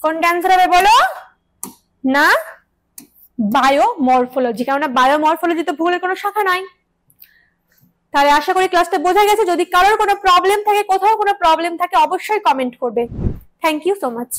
কোনটা অ্যান্সার হবে বলো? না, বায়োমরফোলজি, কারণ বায়োমরফোলজি তো ভূগোলের কোনো শাখা নাই। তাহলে আশা করি ক্লাসটা বোঝা গেছে। যদি কারোর কোনো প্রবলেম থাকে, কোথাও কোনো প্রবলেম থাকে, অবশ্যই কমেন্ট করবে। Thank you so much.